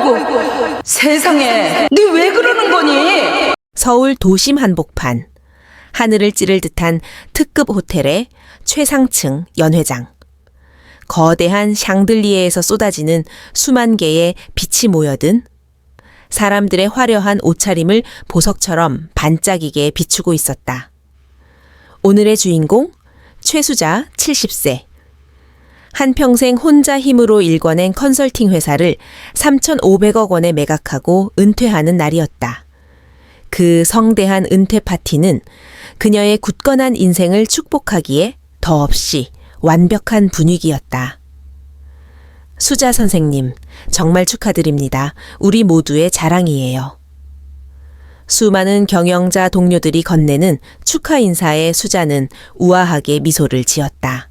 아이고, 세상에, 네 왜 그러는 거니? 서울 도심 한복판. 하늘을 찌를 듯한 특급 호텔의 최상층 연회장. 거대한 샹들리에에서 쏟아지는 수만 개의 빛이 모여든 사람들의 화려한 옷차림을 보석처럼 반짝이게 비추고 있었다. 오늘의 주인공 최수자 70세. 한평생 혼자 힘으로 일궈낸 컨설팅 회사를 3,500억 원에 매각하고 은퇴하는 날이었다. 그 성대한 은퇴 파티는 그녀의 굳건한 인생을 축복하기에 더없이 완벽한 분위기였다. 수자 선생님, 정말 축하드립니다. 우리 모두의 자랑이에요. 수많은 경영자 동료들이 건네는 축하 인사에 수자는 우아하게 미소를 지었다.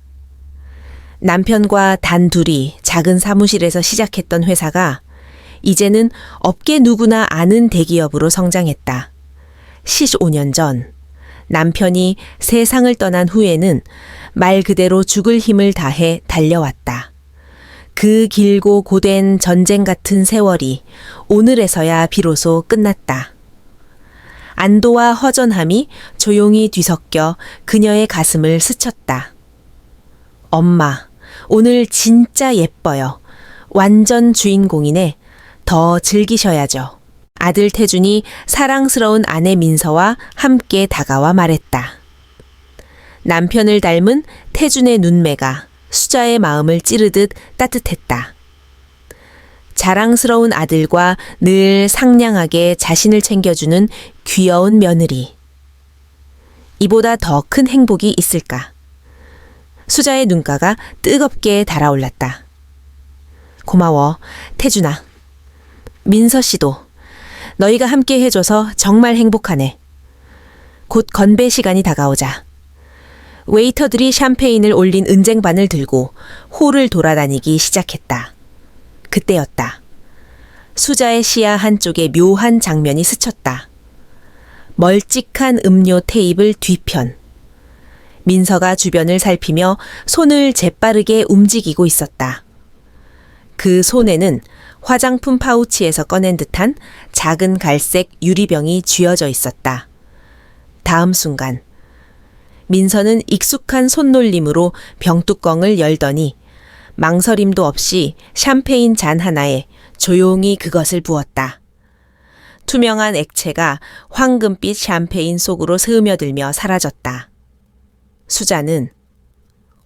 남편과 단 둘이 작은 사무실에서 시작했던 회사가 이제는 업계 누구나 아는 대기업으로 성장했다. 15년 전 남편이 세상을 떠난 후에는 말 그대로 죽을 힘을 다해 달려왔다. 그 길고 고된 전쟁 같은 세월이 오늘에서야 비로소 끝났다. 안도와 허전함이 조용히 뒤섞여 그녀의 가슴을 스쳤다. 엄마, 오늘 진짜 예뻐요. 완전 주인공이네. 더 즐기셔야죠. 아들 태준이 사랑스러운 아내 민서와 함께 다가와 말했다. 남편을 닮은 태준의 눈매가 수자의 마음을 찌르듯 따뜻했다. 자랑스러운 아들과 늘 상냥하게 자신을 챙겨주는 귀여운 며느리. 이보다 더 큰 행복이 있을까? 수자의 눈가가 뜨겁게 달아올랐다. 고마워, 태준아. 민서 씨도. 너희가 함께 해줘서 정말 행복하네. 곧 건배 시간이 다가오자. 웨이터들이 샴페인을 올린 은쟁반을 들고 홀을 돌아다니기 시작했다. 그때였다. 수자의 시야 한쪽에 묘한 장면이 스쳤다. 멀찍한 음료 테이블 뒤편. 민서가 주변을 살피며 손을 재빠르게 움직이고 있었다. 그 손에는 화장품 파우치에서 꺼낸 듯한 작은 갈색 유리병이 쥐어져 있었다. 다음 순간 민서는 익숙한 손놀림으로 병뚜껑을 열더니 망설임도 없이 샴페인 잔 하나에 조용히 그것을 부었다. 투명한 액체가 황금빛 샴페인 속으로 스며들며 사라졌다. 수자는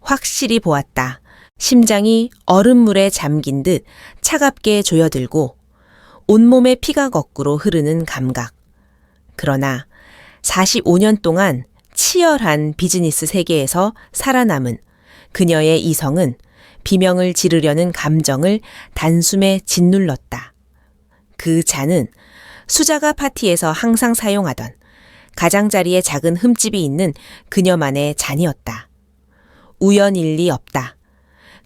확실히 보았다. 심장이 얼음물에 잠긴 듯 차갑게 조여들고 온몸에 피가 거꾸로 흐르는 감각. 그러나 45년 동안 치열한 비즈니스 세계에서 살아남은 그녀의 이성은 비명을 지르려는 감정을 단숨에 짓눌렀다. 그 잔은 수자가 파티에서 항상 사용하던 가장자리에 작은 흠집이 있는 그녀만의 잔이었다. 우연일리 없다.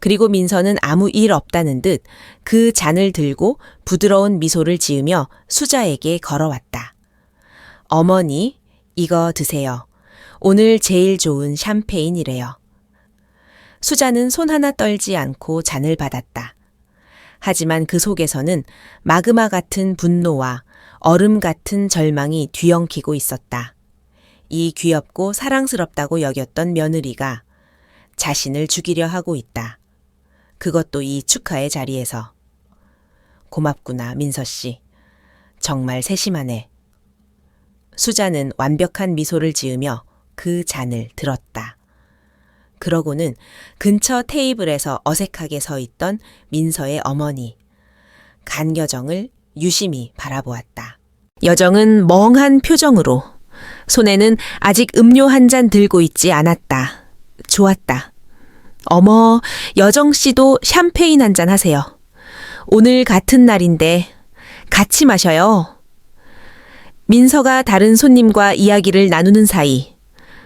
그리고 민서는 아무 일 없다는 듯 그 잔을 들고 부드러운 미소를 지으며 수자에게 걸어왔다. 어머니, 이거 드세요. 오늘 제일 좋은 샴페인이래요. 수자는 손 하나 떨지 않고 잔을 받았다. 하지만 그 속에서는 마그마 같은 분노와 얼음 같은 절망이 뒤엉키고 있었다. 이 귀엽고 사랑스럽다고 여겼던 며느리가 자신을 죽이려 하고 있다. 그것도 이 축하의 자리에서. 고맙구나, 민서 씨. 정말 세심하네. 수자는 완벽한 미소를 지으며 그 잔을 들었다. 그러고는 근처 테이블에서 어색하게 서 있던 민서의 어머니, 간여정을 유심히 바라보았다. 여정은 멍한 표정으로 손에는 아직 음료 한 잔 들고 있지 않았다. 좋았다. 어머, 여정 씨도 샴페인 한 잔 하세요. 오늘 같은 날인데 같이 마셔요. 민서가 다른 손님과 이야기를 나누는 사이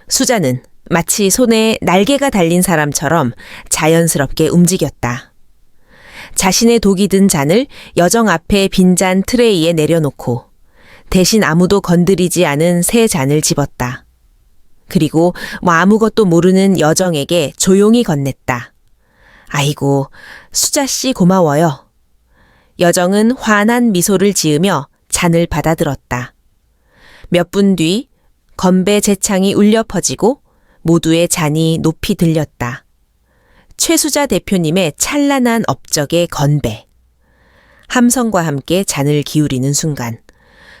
수자는 마치 손에 날개가 달린 사람처럼 자연스럽게 움직였다. 자신의 독이 든 잔을 여정 앞에 빈잔 트레이에 내려놓고 대신 아무도 건드리지 않은 새 잔을 집었다. 그리고 아무것도 모르는 여정에게 조용히 건넸다. 아이고, 수자씨 고마워요. 여정은 환한 미소를 지으며 잔을 받아들었다. 몇 분 뒤 건배 제창이 울려 퍼지고 모두의 잔이 높이 들렸다. 최수자 대표님의 찬란한 업적의 건배. 함성과 함께 잔을 기울이는 순간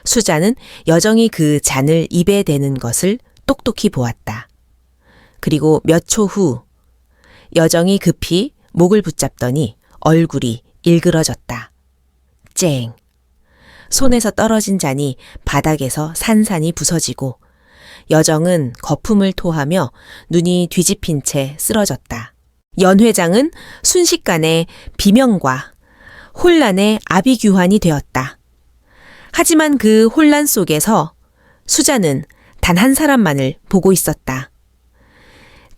수자는 여정이 그 잔을 입에 대는 것을 똑똑히 보았다. 그리고 몇 초 후 여정이 급히 목을 붙잡더니 얼굴이 일그러졌다. 쨍. 손에서 떨어진 잔이 바닥에서 산산이 부서지고 여정은 거품을 토하며 눈이 뒤집힌 채 쓰러졌다. 연 회장은 순식간에 비명과 혼란의 아비규환이 되었다. 하지만 그 혼란 속에서 수자는 단 한 사람만을 보고 있었다.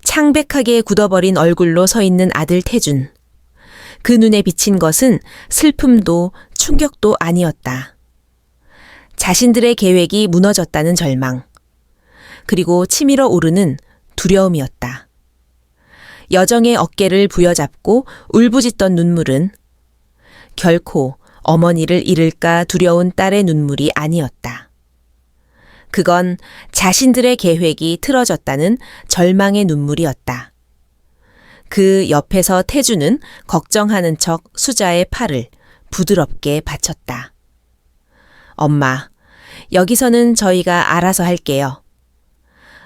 창백하게 굳어버린 얼굴로 서 있는 아들 태준. 그 눈에 비친 것은 슬픔도 충격도 아니었다. 자신들의 계획이 무너졌다는 절망, 그리고 치밀어 오르는 두려움이었다. 여정의 어깨를 부여잡고 울부짖던 눈물은 결코 어머니를 잃을까 두려운 딸의 눈물이 아니었다. 그건 자신들의 계획이 틀어졌다는 절망의 눈물이었다. 그 옆에서 태주는 걱정하는 척 수자의 팔을 부드럽게 받쳤다. 엄마, 여기서는 저희가 알아서 할게요.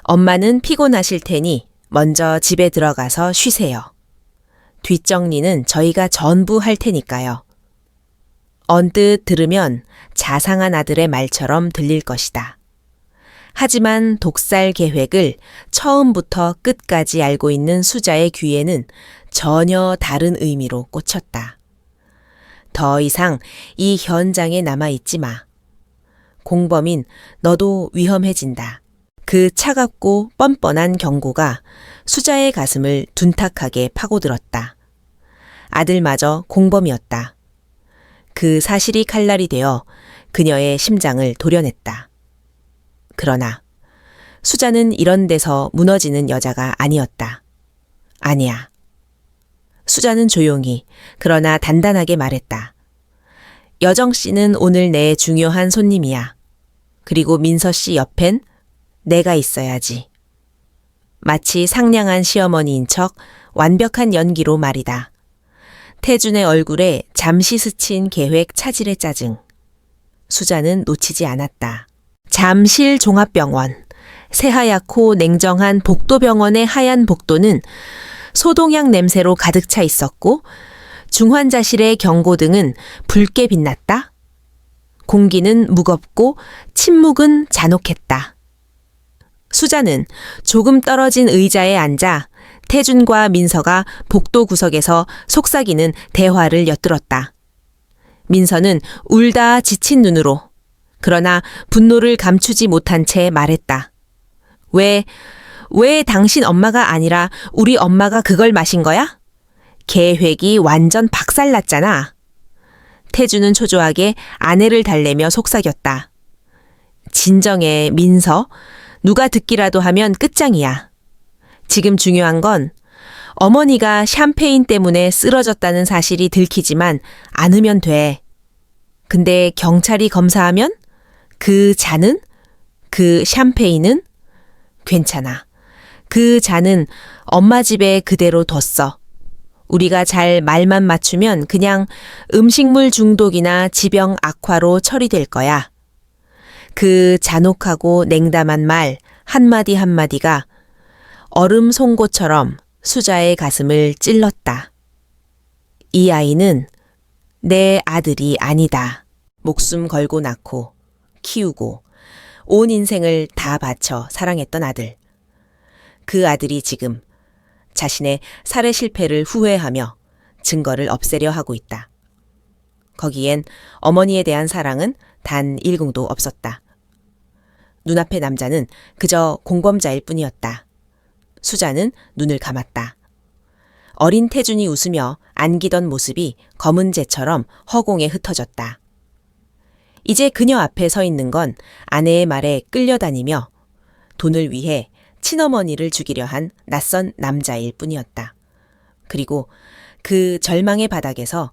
엄마는 피곤하실 테니 먼저 집에 들어가서 쉬세요. 뒷정리는 저희가 전부 할 테니까요. 언뜻 들으면 자상한 아들의 말처럼 들릴 것이다. 하지만 독살 계획을 처음부터 끝까지 알고 있는 수자의 귀에는 전혀 다른 의미로 꽂혔다. 더 이상 이 현장에 남아있지 마. 공범인 너도 위험해진다. 그 차갑고 뻔뻔한 경고가 수자의 가슴을 둔탁하게 파고들었다. 아들마저 공범이었다. 그 사실이 칼날이 되어 그녀의 심장을 도려냈다. 그러나 수자는 이런 데서 무너지는 여자가 아니었다. 아니야. 수자는 조용히 그러나 단단하게 말했다. 여정 씨는 오늘 내 중요한 손님이야. 그리고 민서 씨 옆엔 내가 있어야지. 마치 상냥한 시어머니인 척 완벽한 연기로 말이다. 태준의 얼굴에 잠시 스친 계획 차질의 짜증. 수자는 놓치지 않았다. 잠실 종합병원, 새하얗고 냉정한 복도병원의 하얀 복도는 소동향 냄새로 가득 차 있었고 중환자실의 경고등은 붉게 빛났다. 공기는 무겁고 침묵은 잔혹했다. 수자는 조금 떨어진 의자에 앉아 태준과 민서가 복도 구석에서 속삭이는 대화를 엿들었다. 민서는 울다 지친 눈으로, 그러나 분노를 감추지 못한 채 말했다. 왜 당신 엄마가 아니라 우리 엄마가 그걸 마신 거야? 계획이 완전 박살났잖아. 태주는 초조하게 아내를 달래며 속삭였다. 진정해, 민서. 누가 듣기라도 하면 끝장이야. 지금 중요한 건 어머니가 샴페인 때문에 쓰러졌다는 사실이 들키지만 않으면 돼. 근데 경찰이 검사하면 그 잔은? 그 샴페인은? 괜찮아. 그 잔은 엄마 집에 그대로 뒀어. 우리가 잘 말만 맞추면 그냥 음식물 중독이나 지병 악화로 처리될 거야. 그 잔혹하고 냉담한 말 한마디 한마디가 얼음 송곳처럼 수자의 가슴을 찔렀다. 이 아이는 내 아들이 아니다. 목숨 걸고 낳고 키우고 온 인생을 다 바쳐 사랑했던 아들. 그 아들이 지금 자신의 살해 실패를 후회하며 증거를 없애려 하고 있다. 거기엔 어머니에 대한 사랑은 단 일궁도 없었다. 눈앞의 남자는 그저 공범자일 뿐이었다. 수자는 눈을 감았다. 어린 태준이 웃으며 안기던 모습이 검은 재처럼 허공에 흩어졌다. 이제 그녀 앞에 서 있는 건 아내의 말에 끌려다니며 돈을 위해 친어머니를 죽이려 한 낯선 남자일 뿐이었다. 그리고 그 절망의 바닥에서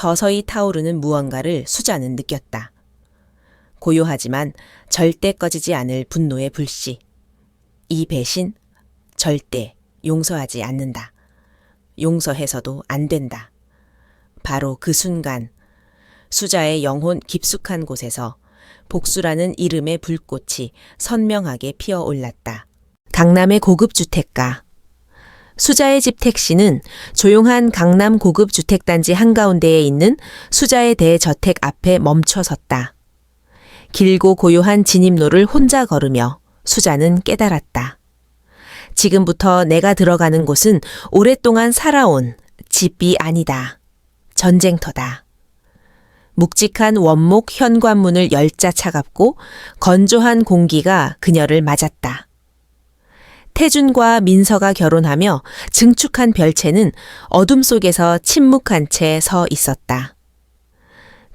서서히 타오르는 무언가를 수자는 느꼈다. 고요하지만 절대 꺼지지 않을 분노의 불씨. 이 배신 절대 용서하지 않는다. 용서해서도 안 된다. 바로 그 순간 수자의 영혼 깊숙한 곳에서 복수라는 이름의 불꽃이 선명하게 피어올랐다. 강남의 고급 주택가. 수자의 집 택시는 조용한 강남 고급 주택단지 한가운데에 있는 수자의 대저택 앞에 멈춰 섰다. 길고 고요한 진입로를 혼자 걸으며 수자는 깨달았다. 지금부터 내가 들어가는 곳은 오랫동안 살아온 집이 아니다. 전쟁터다. 묵직한 원목 현관문을 열자 차갑고 건조한 공기가 그녀를 맞았다. 태준과 민서가 결혼하며 증축한 별채는 어둠 속에서 침묵한 채 서 있었다.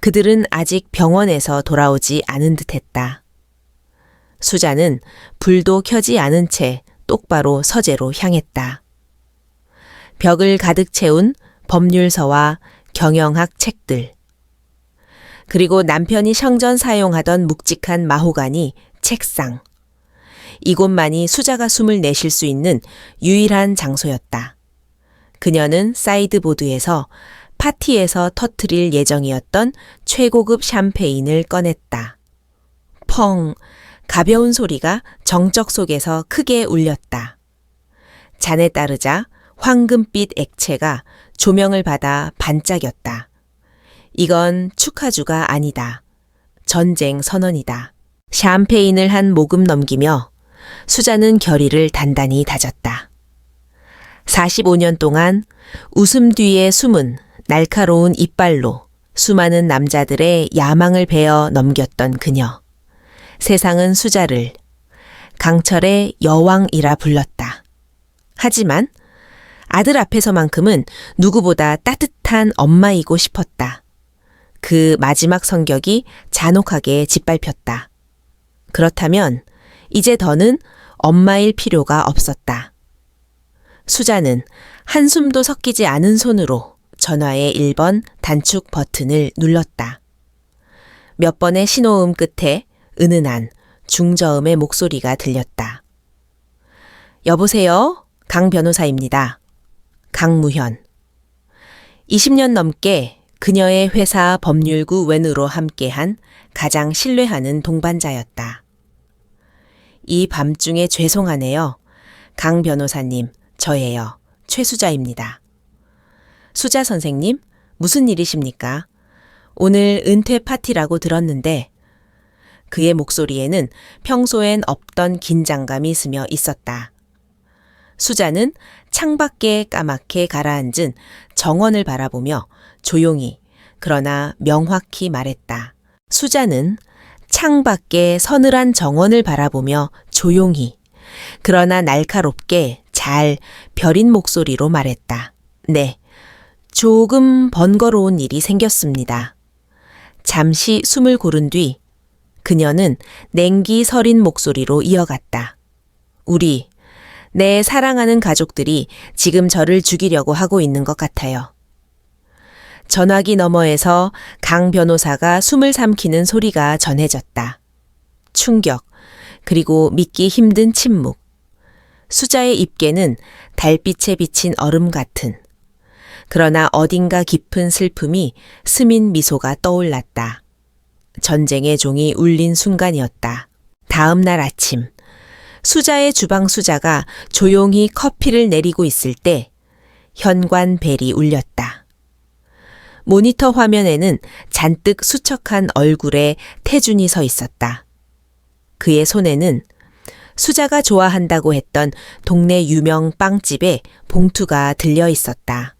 그들은 아직 병원에서 돌아오지 않은 듯했다. 수자는 불도 켜지 않은 채 똑바로 서재로 향했다. 벽을 가득 채운 법률서와 경영학 책들. 그리고 남편이 성전 사용하던 묵직한 마호가니 책상. 이곳만이 수자가 숨을 내쉴 수 있는 유일한 장소였다. 그녀는 사이드보드에서 파티에서 터뜨릴 예정이었던 최고급 샴페인을 꺼냈다. 펑! 가벼운 소리가 정적 속에서 크게 울렸다. 잔에 따르자 황금빛 액체가 조명을 받아 반짝였다. 이건 축하주가 아니다. 전쟁 선언이다. 샴페인을 한 모금 넘기며 수자는 결의를 단단히 다졌다. 45년 동안 웃음 뒤에 숨은 날카로운 이빨로 수많은 남자들의 야망을 베어 넘겼던 그녀. 세상은 수자를 강철의 여왕이라 불렀다. 하지만 아들 앞에서만큼은 누구보다 따뜻한 엄마이고 싶었다. 그 마지막 성격이 잔혹하게 짓밟혔다. 그렇다면 이제 더는 엄마일 필요가 없었다. 수자는 한숨도 섞이지 않은 손으로 전화의 1번 단축 버튼을 눌렀다. 몇 번의 신호음 끝에 은은한 중저음의 목소리가 들렸다. 여보세요? 강 변호사입니다. 강무현. 20년 넘게 그녀의 회사 법률구 웬으로 함께한 가장 신뢰하는 동반자였다. 이 밤중에 죄송하네요. 강 변호사님, 저예요. 최수자입니다. 수자 선생님, 무슨 일이십니까? 오늘 은퇴 파티라고 들었는데 그의 목소리에는 평소엔 없던 긴장감이 스며 있었다. 수자는 창밖에 까맣게 가라앉은 정원을 바라보며 조용히 그러나 명확히 말했다. 수자는 창밖에 서늘한 정원을 바라보며 조용히 그러나 날카롭게 잘 벼린 목소리로 말했다. 네, 조금 번거로운 일이 생겼습니다. 잠시 숨을 고른 뒤 그녀는 냉기 서린 목소리로 이어갔다. 내 사랑하는 가족들이 지금 저를 죽이려고 하고 있는 것 같아요. 전화기 너머에서 강 변호사가 숨을 삼키는 소리가 전해졌다. 충격, 그리고 믿기 힘든 침묵. 수자의 입계는 달빛에 비친 얼음 같은. 그러나 어딘가 깊은 슬픔이 스민 미소가 떠올랐다. 전쟁의 종이 울린 순간이었다. 다음 날 아침, 수자의 주방 수자가 조용히 커피를 내리고 있을 때 현관 벨이 울렸다. 모니터 화면에는 잔뜩 수척한 얼굴에 태준이 서 있었다. 그의 손에는 수자가 좋아한다고 했던 동네 유명 빵집에 봉투가 들려 있었다.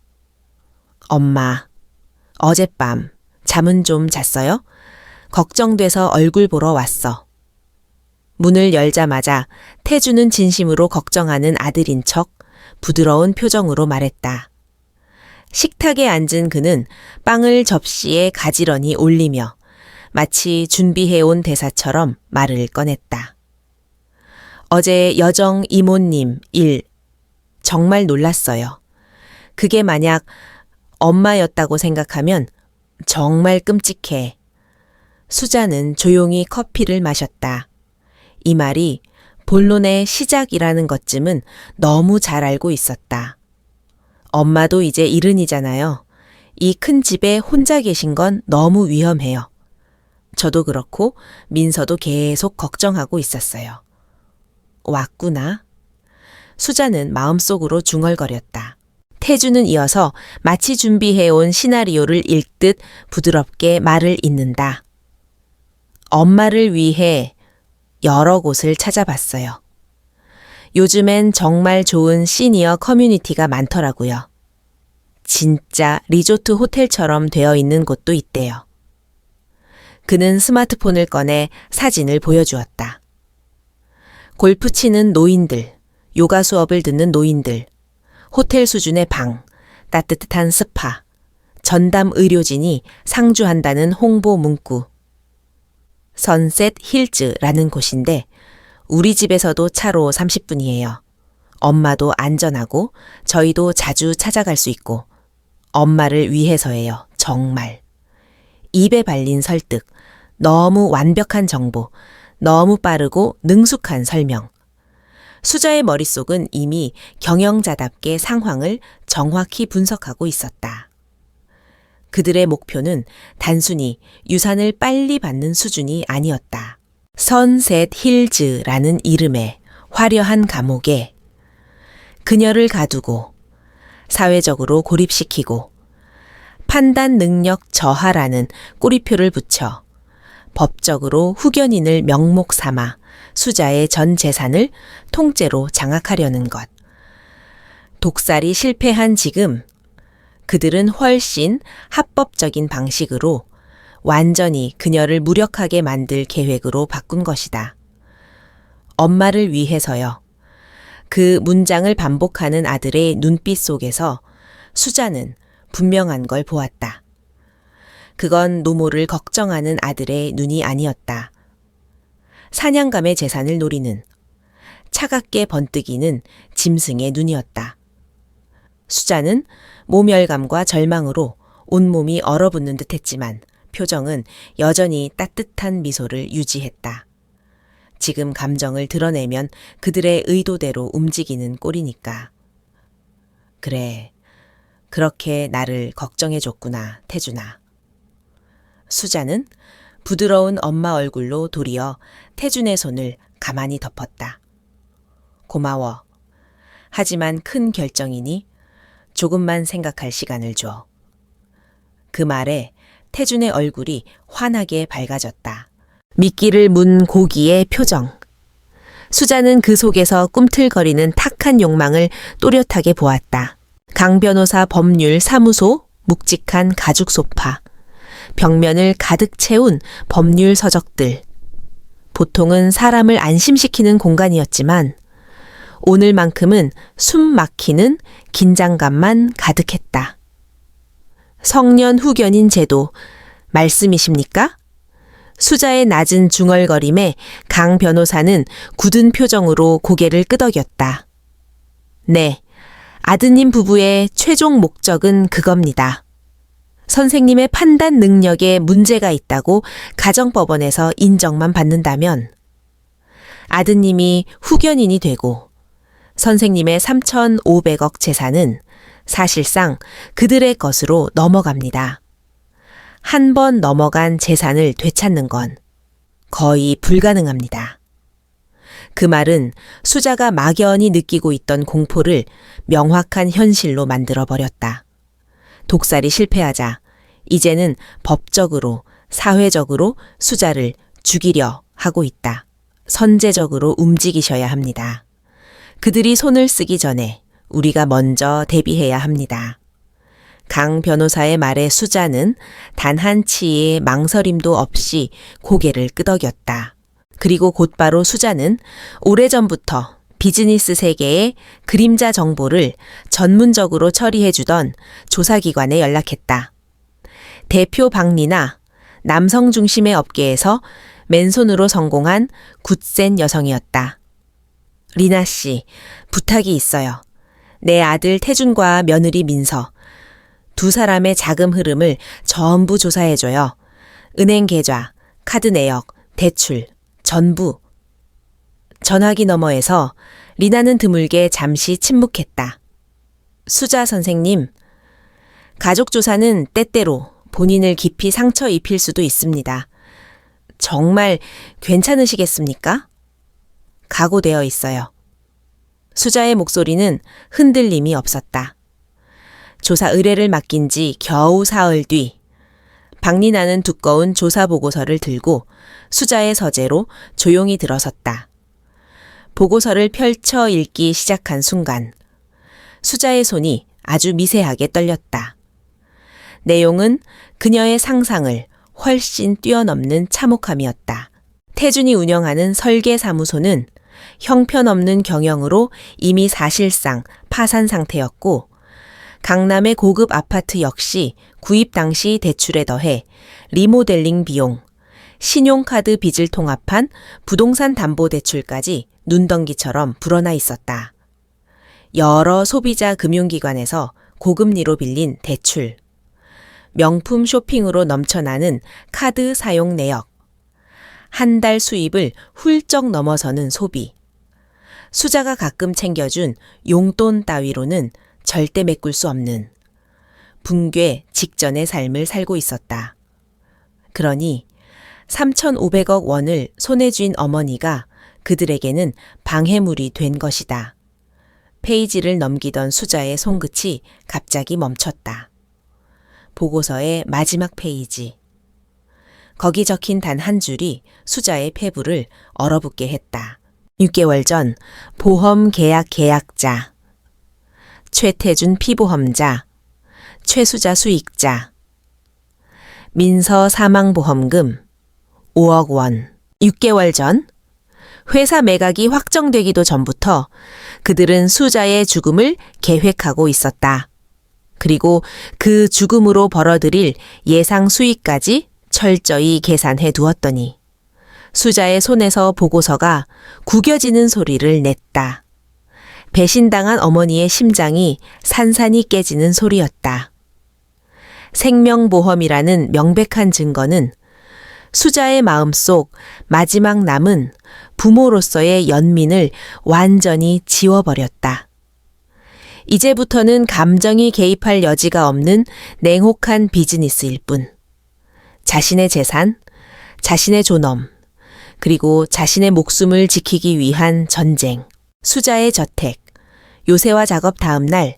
엄마, 어젯밤 잠은 좀 잤어요? 걱정돼서 얼굴 보러 왔어. 문을 열자마자 태주는 진심으로 걱정하는 아들인 척 부드러운 표정으로 말했다. 식탁에 앉은 그는 빵을 접시에 가지런히 올리며 마치 준비해온 대사처럼 말을 꺼냈다. 어제 여정 이모님 일 정말 놀랐어요. 그게 만약 엄마였다고 생각하면 정말 끔찍해. 수자는 조용히 커피를 마셨다. 이 말이 본론의 시작이라는 것쯤은 너무 잘 알고 있었다. 엄마도 이제 70이잖아요. 이 큰 집에 혼자 계신 건 너무 위험해요. 저도 그렇고 민서도 계속 걱정하고 있었어요. 왔구나. 수자는 마음속으로 중얼거렸다. 태주는 이어서 마치 준비해온 시나리오를 읽듯 부드럽게 말을 잇는다. 엄마를 위해 여러 곳을 찾아봤어요. 요즘엔 정말 좋은 시니어 커뮤니티가 많더라고요. 진짜 리조트 호텔처럼 되어 있는 곳도 있대요. 그는 스마트폰을 꺼내 사진을 보여주었다. 골프 치는 노인들, 요가 수업을 듣는 노인들, 호텔 수준의 방, 따뜻한 스파, 전담 의료진이 상주한다는 홍보 문구. 선셋 힐즈라는 곳인데 우리 집에서도 차로 30분이에요. 엄마도 안전하고 저희도 자주 찾아갈 수 있고 엄마를 위해서예요. 정말. 입에 발린 설득, 너무 완벽한 정보, 너무 빠르고 능숙한 설명. 수자의 머릿속은 이미 경영자답게 상황을 정확히 분석하고 있었다. 그들의 목표는 단순히 유산을 빨리 받는 수준이 아니었다. 선셋 힐즈라는 이름의 화려한 감옥에 그녀를 가두고 사회적으로 고립시키고 판단 능력 저하라는 꼬리표를 붙여 법적으로 후견인을 명목 삼아 수자의 전 재산을 통째로 장악하려는 것. 독살이 실패한 지금 그들은 훨씬 합법적인 방식으로 완전히 그녀를 무력하게 만들 계획으로 바꾼 것이다. 엄마를 위해서요. 그 문장을 반복하는 아들의 눈빛 속에서 수자는 분명한 걸 보았다. 그건 노모를 걱정하는 아들의 눈이 아니었다. 사냥감의 재산을 노리는 차갑게 번뜩이는 짐승의 눈이었다. 수자는 모멸감과 절망으로 온몸이 얼어붙는 듯했지만 표정은 여전히 따뜻한 미소를 유지했다. 지금 감정을 드러내면 그들의 의도대로 움직이는 꼴이니까. 그래, 그렇게 나를 걱정해줬구나, 태준아. 수자는 부드러운 엄마 얼굴로 도리어 태준의 손을 가만히 덮었다. 고마워. 하지만 큰 결정이니 조금만 생각할 시간을 줘. 그 말에 태준의 얼굴이 환하게 밝아졌다. 미끼를 문 고기의 표정. 수자는 그 속에서 꿈틀거리는 탁한 욕망을 또렷하게 보았다. 강 변호사 법률 사무소, 묵직한 가죽 소파, 벽면을 가득 채운 법률 서적들. 보통은 사람을 안심시키는 공간이었지만 오늘만큼은 숨 막히는 긴장감만 가득했다. 성년 후견인 제도, 말씀이십니까? 수자의 낮은 중얼거림에 강 변호사는 굳은 표정으로 고개를 끄덕였다. 네, 아드님 부부의 최종 목적은 그겁니다. 선생님의 판단 능력에 문제가 있다고 가정법원에서 인정만 받는다면 아드님이 후견인이 되고 선생님의 3,500억 재산은 사실상 그들의 것으로 넘어갑니다. 한 번 넘어간 재산을 되찾는 건 거의 불가능합니다. 그 말은 수자가 막연히 느끼고 있던 공포를 명확한 현실로 만들어버렸다. 독살이 실패하자 이제는 법적으로, 사회적으로 수자를 죽이려 하고 있다. 선제적으로 움직이셔야 합니다. 그들이 손을 쓰기 전에 우리가 먼저 대비해야 합니다. 강 변호사의 말에 수자는 단 한 치의 망설임도 없이 고개를 끄덕였다. 그리고 곧바로 수자는 오래전부터 비즈니스 세계의 그림자 정보를 전문적으로 처리해주던 조사기관에 연락했다. 대표 박리나 남성 중심의 업계에서 맨손으로 성공한 굳센 여성이었다. 리나 씨, 부탁이 있어요. 내 아들 태준과 며느리 민서, 두 사람의 자금 흐름을 전부 조사해줘요. 은행 계좌, 카드 내역, 대출, 전부. 전화기 너머에서 리나는 드물게 잠시 침묵했다. 수자 선생님, 가족조사는 때때로 본인을 깊이 상처 입힐 수도 있습니다. 정말 괜찮으시겠습니까? 각오되어 있어요. 수자의 목소리는 흔들림이 없었다. 조사 의뢰를 맡긴 지 겨우 사흘 뒤, 박리나는 두꺼운 조사 보고서를 들고 수자의 서재로 조용히 들어섰다. 보고서를 펼쳐 읽기 시작한 순간, 수자의 손이 아주 미세하게 떨렸다. 내용은 그녀의 상상을 훨씬 뛰어넘는 참혹함이었다. 태준이 운영하는 설계사무소는 형편없는 경영으로 이미 사실상 파산 상태였고, 강남의 고급 아파트 역시 구입 당시 대출에 더해 리모델링 비용, 신용카드 빚을 통합한 부동산 담보대출까지 눈덩이처럼 불어나 있었다. 여러 소비자 금융기관에서 고금리로 빌린 대출, 명품 쇼핑으로 넘쳐나는 카드 사용 내역, 한 달 수입을 훌쩍 넘어서는 소비, 수자가 가끔 챙겨준 용돈 따위로는 절대 메꿀 수 없는 붕괴 직전의 삶을 살고 있었다. 그러니 3,500억 원을 손에 쥔 어머니가 그들에게는 방해물이 된 것이다. 페이지를 넘기던 수자의 손끝이 갑자기 멈췄다. 보고서의 마지막 페이지. 거기 적힌 단 한 줄이 수자의 폐부를 얼어붙게 했다. 6개월 전 보험 계약 계약자, 최태준 피보험자, 최수자 수익자, 민서 사망보험금 5억 원. 6개월 전 회사 매각이 확정되기도 전부터 그들은 수자의 죽음을 계획하고 있었다. 그리고 그 죽음으로 벌어들일 예상 수익까지 철저히 계산해 두었더니 수자의 손에서 보고서가 구겨지는 소리를 냈다. 배신당한 어머니의 심장이 산산이 깨지는 소리였다. 생명보험이라는 명백한 증거는 수자의 마음속 마지막 남은 부모로서의 연민을 완전히 지워버렸다. 이제부터는 감정이 개입할 여지가 없는 냉혹한 비즈니스일 뿐. 자신의 재산, 자신의 존엄, 그리고 자신의 목숨을 지키기 위한 전쟁. 수자의 저택, 요새화 작업 다음 날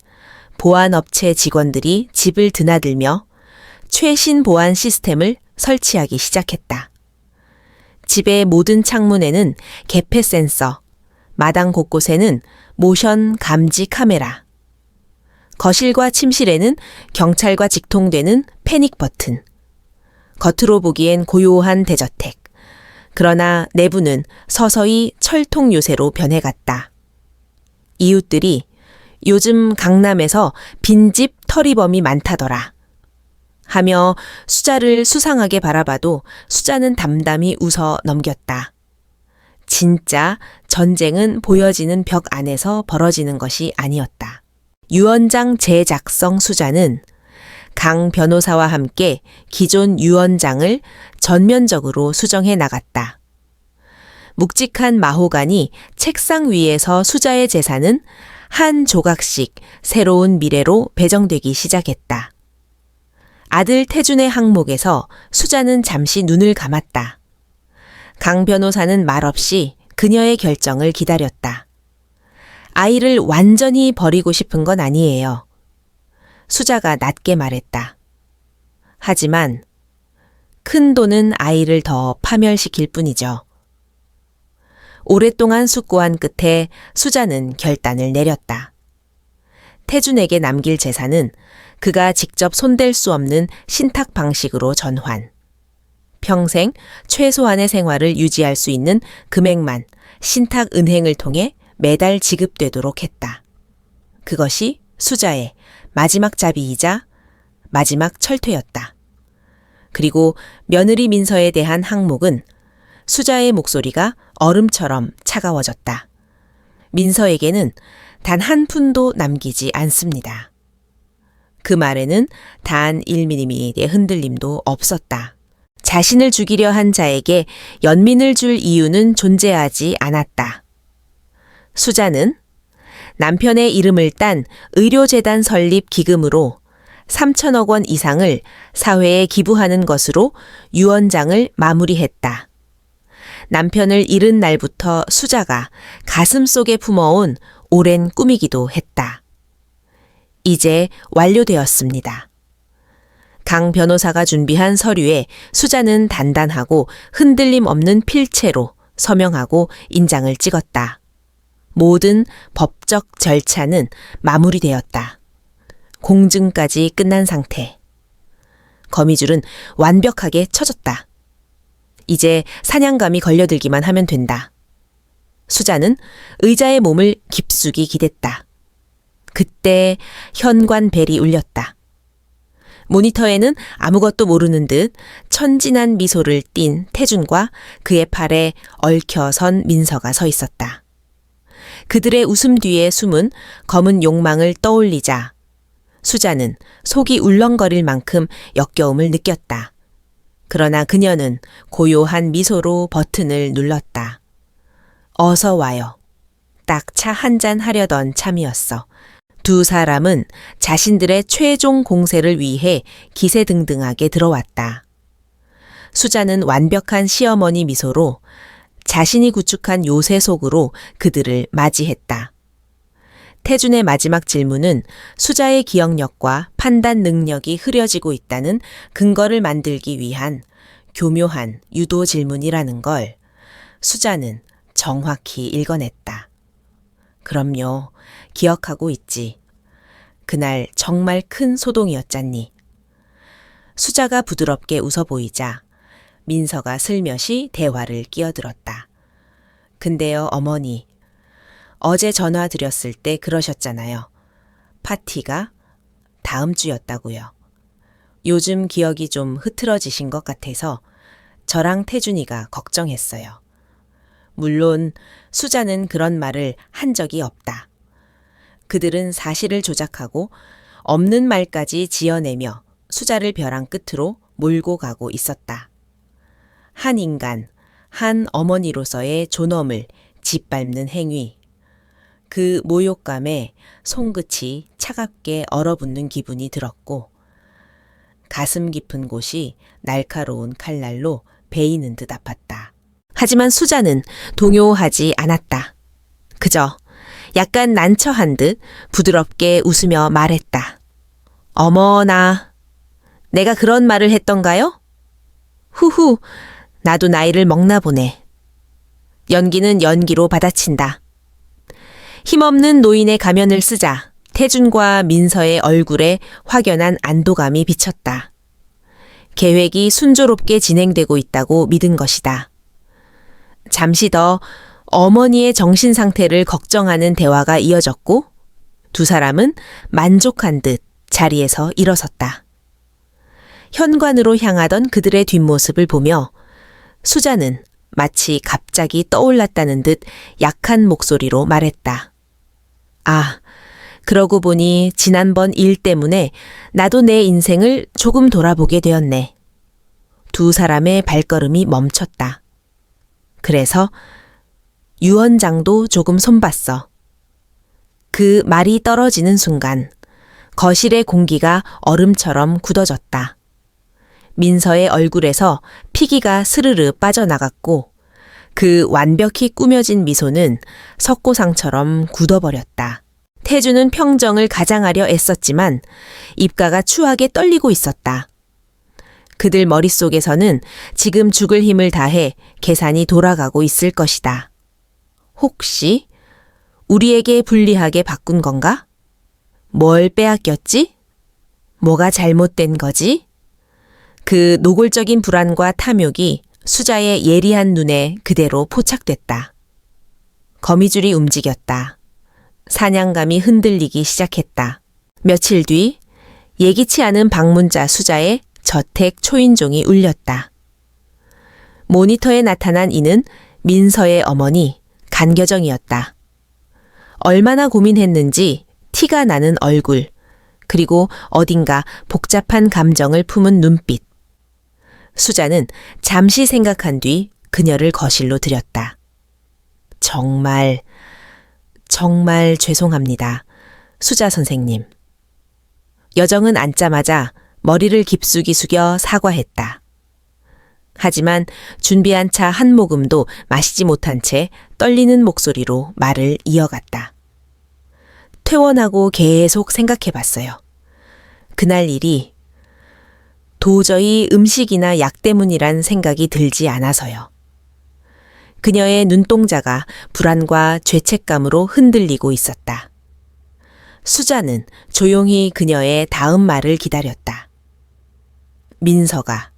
보안업체 직원들이 집을 드나들며 최신 보안 시스템을 설치하기 시작했다. 집의 모든 창문에는 개폐 센서, 마당 곳곳에는 모션 감지 카메라, 거실과 침실에는 경찰과 직통되는 패닉 버튼, 겉으로 보기엔 고요한 대저택, 그러나 내부는 서서히 철통 요새로 변해갔다. 이웃들이 요즘 강남에서 빈집 터리범이 많다더라 하며 수자를 수상하게 바라봐도 수자는 담담히 웃어 넘겼다. 진짜 전쟁은 보여지는 벽 안에서 벌어지는 것이 아니었다. 유언장 재작성 수자는 강 변호사와 함께 기존 유언장을 전면적으로 수정해 나갔다. 묵직한 마호간이 책상 위에서 수자의 재산은 한 조각씩 새로운 미래로 배정되기 시작했다. 아들 태준의 항목에서 수자는 잠시 눈을 감았다. 강 변호사는 말없이 그녀의 결정을 기다렸다. 아이를 완전히 버리고 싶은 건 아니에요. 수자가 낮게 말했다. 하지만 큰 돈은 아이를 더 파멸시킬 뿐이죠. 오랫동안 숙고한 끝에 수자는 결단을 내렸다. 태준에게 남길 재산은 그가 직접 손댈 수 없는 신탁 방식으로 전환. 평생 최소한의 생활을 유지할 수 있는 금액만 신탁 은행을 통해 매달 지급되도록 했다. 그것이 수자의 마지막 자비이자 마지막 철퇴였다. 그리고 며느리 민서에 대한 항목은 수자의 목소리가 얼음처럼 차가워졌다. 민서에게는 단 한 푼도 남기지 않습니다. 그 말에는 단 1mm의 흔들림도 없었다. 자신을 죽이려 한 자에게 연민을 줄 이유는 존재하지 않았다. 수자는 남편의 이름을 딴 의료재단 설립 기금으로 3천억 원 이상을 사회에 기부하는 것으로 유언장을 마무리했다. 남편을 잃은 날부터 수자가 가슴속에 품어온 오랜 꿈이기도 했다. 이제 완료되었습니다. 강 변호사가 준비한 서류에 수자는 단단하고 흔들림 없는 필체로 서명하고 인장을 찍었다. 모든 법적 절차는 마무리되었다. 공증까지 끝난 상태. 거미줄은 완벽하게 쳐졌다. 이제 사냥감이 걸려들기만 하면 된다. 수자는 의자의 몸을 깊숙이 기댔다. 그때 현관벨이 울렸다. 모니터에는 아무것도 모르는 듯 천진한 미소를 띤 태준과 그의 팔에 얽혀선 민서가 서 있었다. 그들의 웃음 뒤에 숨은 검은 욕망을 떠올리자 수자는 속이 울렁거릴 만큼 역겨움을 느꼈다. 그러나 그녀는 고요한 미소로 버튼을 눌렀다. 어서 와요. 딱 차 한 잔 하려던 참이었어. 두 사람은 자신들의 최종 공세를 위해 기세등등하게 들어왔다. 수자는 완벽한 시어머니 미소로 자신이 구축한 요새 속으로 그들을 맞이했다. 태준의 마지막 질문은 수자의 기억력과 판단 능력이 흐려지고 있다는 근거를 만들기 위한 교묘한 유도 질문이라는 걸 수자는 정확히 읽어냈다. 그럼요, 기억하고 있지. 그날 정말 큰 소동이었잖니. 수자가 부드럽게 웃어 보이자 민서가 슬며시 대화를 끼어들었다. 근데요, 어머니. 어제 전화 드렸을 때 그러셨잖아요. 파티가 다음 주였다고요. 요즘 기억이 좀 흐트러지신 것 같아서 저랑 태준이가 걱정했어요. 물론 수자는 그런 말을 한 적이 없다. 그들은 사실을 조작하고 없는 말까지 지어내며 수자를 벼랑 끝으로 몰고 가고 있었다. 한 인간, 한 어머니로서의 존엄을 짓밟는 행위. 그 모욕감에 손끝이 차갑게 얼어붙는 기분이 들었고 가슴 깊은 곳이 날카로운 칼날로 베이는 듯 아팠다. 하지만 수자는 동요하지 않았다. 그저 약간 난처한 듯 부드럽게 웃으며 말했다. 어머나, 내가 그런 말을 했던가요? 후후, 나도 나이를 먹나 보네. 연기는 연기로 받아친다. 힘없는 노인의 가면을 쓰자 태준과 민서의 얼굴에 확연한 안도감이 비쳤다. 계획이 순조롭게 진행되고 있다고 믿은 것이다. 잠시 더 어머니의 정신 상태를 걱정하는 대화가 이어졌고 두 사람은 만족한 듯 자리에서 일어섰다. 현관으로 향하던 그들의 뒷모습을 보며 수자는 마치 갑자기 떠올랐다는 듯 약한 목소리로 말했다. 아, 그러고 보니 지난번 일 때문에 나도 내 인생을 조금 돌아보게 되었네. 두 사람의 발걸음이 멈췄다. 그래서 유언장도 조금 손봤어. 그 말이 떨어지는 순간 거실의 공기가 얼음처럼 굳어졌다. 민서의 얼굴에서 피기가 스르르 빠져나갔고 그 완벽히 꾸며진 미소는 석고상처럼 굳어버렸다. 태주는 평정을 가장하려 애썼지만 입가가 추하게 떨리고 있었다. 그들 머릿속에서는 지금 죽을 힘을 다해 계산이 돌아가고 있을 것이다. 혹시 우리에게 불리하게 바꾼 건가? 뭘 빼앗겼지? 뭐가 잘못된 거지? 그 노골적인 불안과 탐욕이 수자의 예리한 눈에 그대로 포착됐다. 거미줄이 움직였다. 사냥감이 흔들리기 시작했다. 며칠 뒤 예기치 않은 방문자 수자의 저택 초인종이 울렸다. 모니터에 나타난 이는 민서의 어머니 간겨정이었다. 얼마나 고민했는지 티가 나는 얼굴, 그리고 어딘가 복잡한 감정을 품은 눈빛. 수자는 잠시 생각한 뒤 그녀를 거실로 들였다. 정말 죄송합니다. 수자 선생님. 여정은 앉자마자 머리를 깊숙이 숙여 사과했다. 하지만 준비한 차 한 모금도 마시지 못한 채 떨리는 목소리로 말을 이어갔다. 퇴원하고 계속 생각해봤어요. 그날 일이 도저히 음식이나 약 때문이란 생각이 들지 않아서요. 그녀의 눈동자가 불안과 죄책감으로 흔들리고 있었다. 수자는 조용히 그녀의 다음 말을 기다렸다. 민서가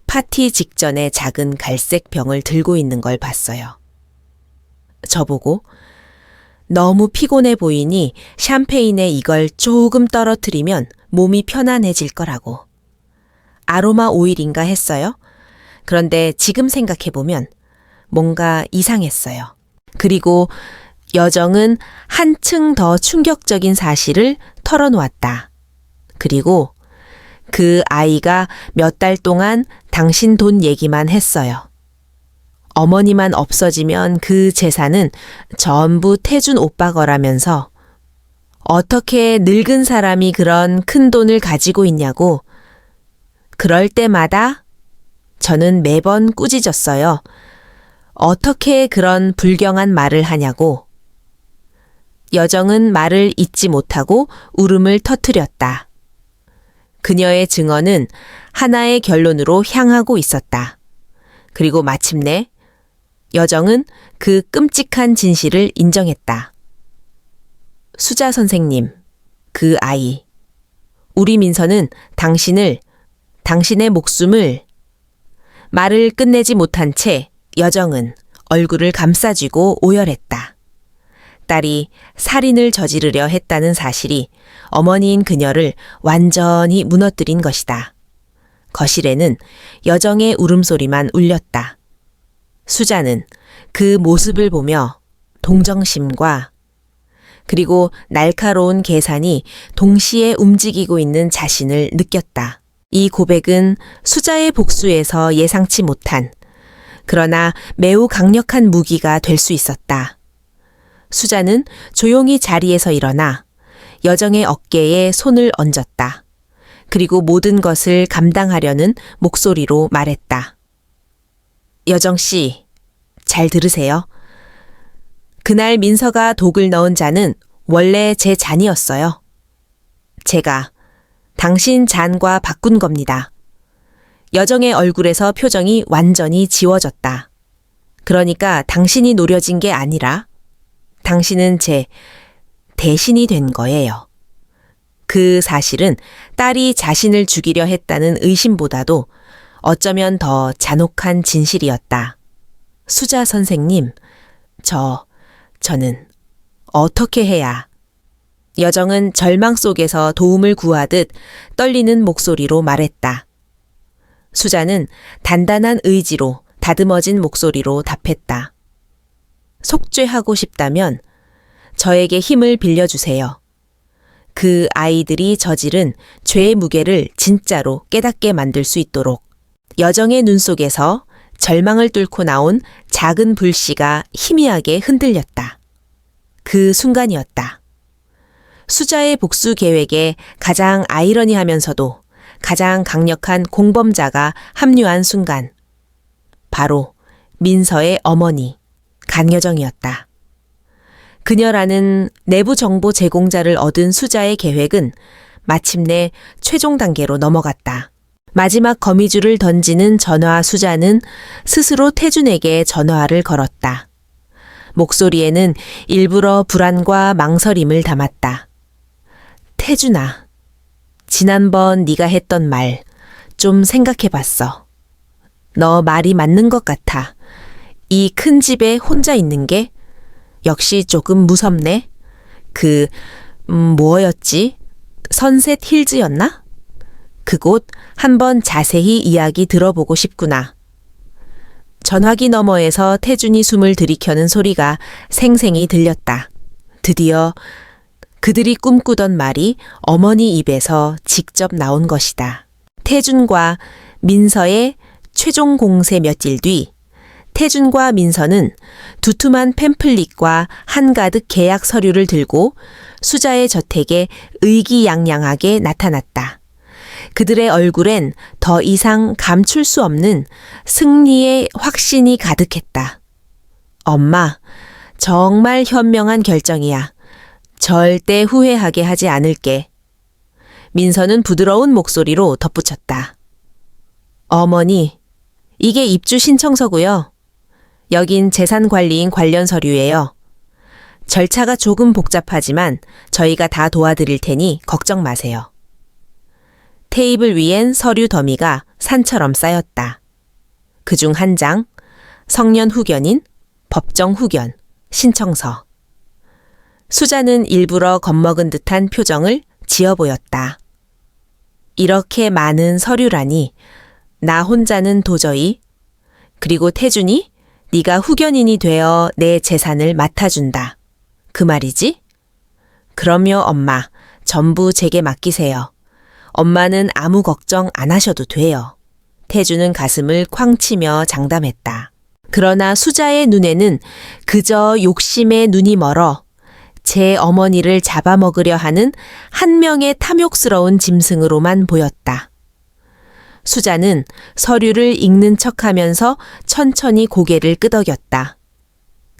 파티 직전에 작은 갈색 병을 들고 있는 걸 봤어요. 저보고 너무 피곤해 보이니 샴페인에 이걸 조금 떨어뜨리면 몸이 편안해질 거라고. 아로마 오일인가 했어요. 그런데 지금 생각해보면 뭔가 이상했어요. 그리고 여정은 한층 더 충격적인 사실을 털어놓았다. 그리고 그 아이가 몇 달 동안 당신 돈 얘기만 했어요. 어머니만 없어지면 그 재산은 전부 태준 오빠 거라면서 어떻게 늙은 사람이 그런 큰 돈을 가지고 있냐고. 그럴 때마다 저는 매번 꾸짖었어요. 어떻게 그런 불경한 말을 하냐고. 여정은 말을 잇지 못하고 울음을 터뜨렸다. 그녀의 증언은 하나의 결론으로 향하고 있었다. 그리고 마침내 여정은 그 끔찍한 진실을 인정했다. 수자 선생님, 그 아이, 우리 민서는 당신의 목숨을. 말을 끝내지 못한 채 여정은 얼굴을 감싸쥐고 오열했다. 딸이 살인을 저지르려 했다는 사실이 어머니인 그녀를 완전히 무너뜨린 것이다. 거실에는 여정의 울음소리만 울렸다. 수자는 그 모습을 보며 동정심과 그리고 날카로운 계산이 동시에 움직이고 있는 자신을 느꼈다. 이 고백은 수자의 복수에서 예상치 못한, 그러나 매우 강력한 무기가 될 수 있었다. 수자는 조용히 자리에서 일어나 여정의 어깨에 손을 얹었다. 그리고 모든 것을 감당하려는 목소리로 말했다. 여정 씨, 잘 들으세요. 그날 민서가 독을 넣은 잔은 원래 제 잔이었어요. 제가 당신 잔과 바꾼 겁니다. 여정의 얼굴에서 표정이 완전히 지워졌다. 그러니까 당신이 노려진 게 아니라 당신은 제 대신이 된 거예요. 그 사실은 딸이 자신을 죽이려 했다는 의심보다도 어쩌면 더 잔혹한 진실이었다. 수자 선생님, 저는 어떻게 해야. 여정은 절망 속에서 도움을 구하듯 떨리는 목소리로 말했다. 수자는 단단한 의지로 다듬어진 목소리로 답했다. 속죄하고 싶다면 저에게 힘을 빌려주세요. 그 아이들이 저지른 죄의 무게를 진짜로 깨닫게 만들 수 있도록. 여정의 눈 속에서 절망을 뚫고 나온 작은 불씨가 희미하게 흔들렸다. 그 순간이었다. 수자의 복수 계획에 가장 아이러니하면서도 가장 강력한 공범자가 합류한 순간. 바로 민서의 어머니, 강여정이었다. 그녀라는 내부 정보 제공자를 얻은 수자의 계획은 마침내 최종 단계로 넘어갔다. 마지막 거미줄을 던지는 전화 수자는 스스로 태준에게 전화를 걸었다. 목소리에는 일부러 불안과 망설임을 담았다. 태준아, 지난번 네가 했던 말 좀 생각해봤어. 너 말이 맞는 것 같아. 이 큰 집에 혼자 있는 게 역시 조금 무섭네. 뭐였지? 선셋 힐즈였나? 그곳 한번 자세히 이야기 들어보고 싶구나. 전화기 너머에서 태준이 숨을 들이켜는 소리가 생생히 들렸다. 드디어 그들이 꿈꾸던 말이 어머니 입에서 직접 나온 것이다. 태준과 민서의 최종 공세 며칠 뒤 태준과 민서는 두툼한 팸플릿과 한가득 계약 서류를 들고 수자의 저택에 의기양양하게 나타났다. 그들의 얼굴엔 더 이상 감출 수 없는 승리의 확신이 가득했다. 엄마, 정말 현명한 결정이야. 절대 후회하게 하지 않을게. 민서는 부드러운 목소리로 덧붙였다. 어머니, 이게 입주 신청서고요. 여긴 재산관리인 관련 서류예요. 절차가 조금 복잡하지만 저희가 다 도와드릴 테니 걱정 마세요. 테이블 위엔 서류 더미가 산처럼 쌓였다. 그중 한 장, 성년 후견인, 법정 후견, 신청서. 수자는 일부러 겁먹은 듯한 표정을 지어 보였다. 이렇게 많은 서류라니 나 혼자는 도저히. 그리고 태준이 네가 후견인이 되어 내 재산을 맡아준다. 그 말이지? 그럼요, 엄마. 전부 제게 맡기세요. 엄마는 아무 걱정 안 하셔도 돼요. 태준은 가슴을 쾅 치며 장담했다. 그러나 수자의 눈에는 그저 욕심에 눈이 멀어 제 어머니를 잡아먹으려 하는 한 명의 탐욕스러운 짐승으로만 보였다. 수자는 서류를 읽는 척하면서 천천히 고개를 끄덕였다.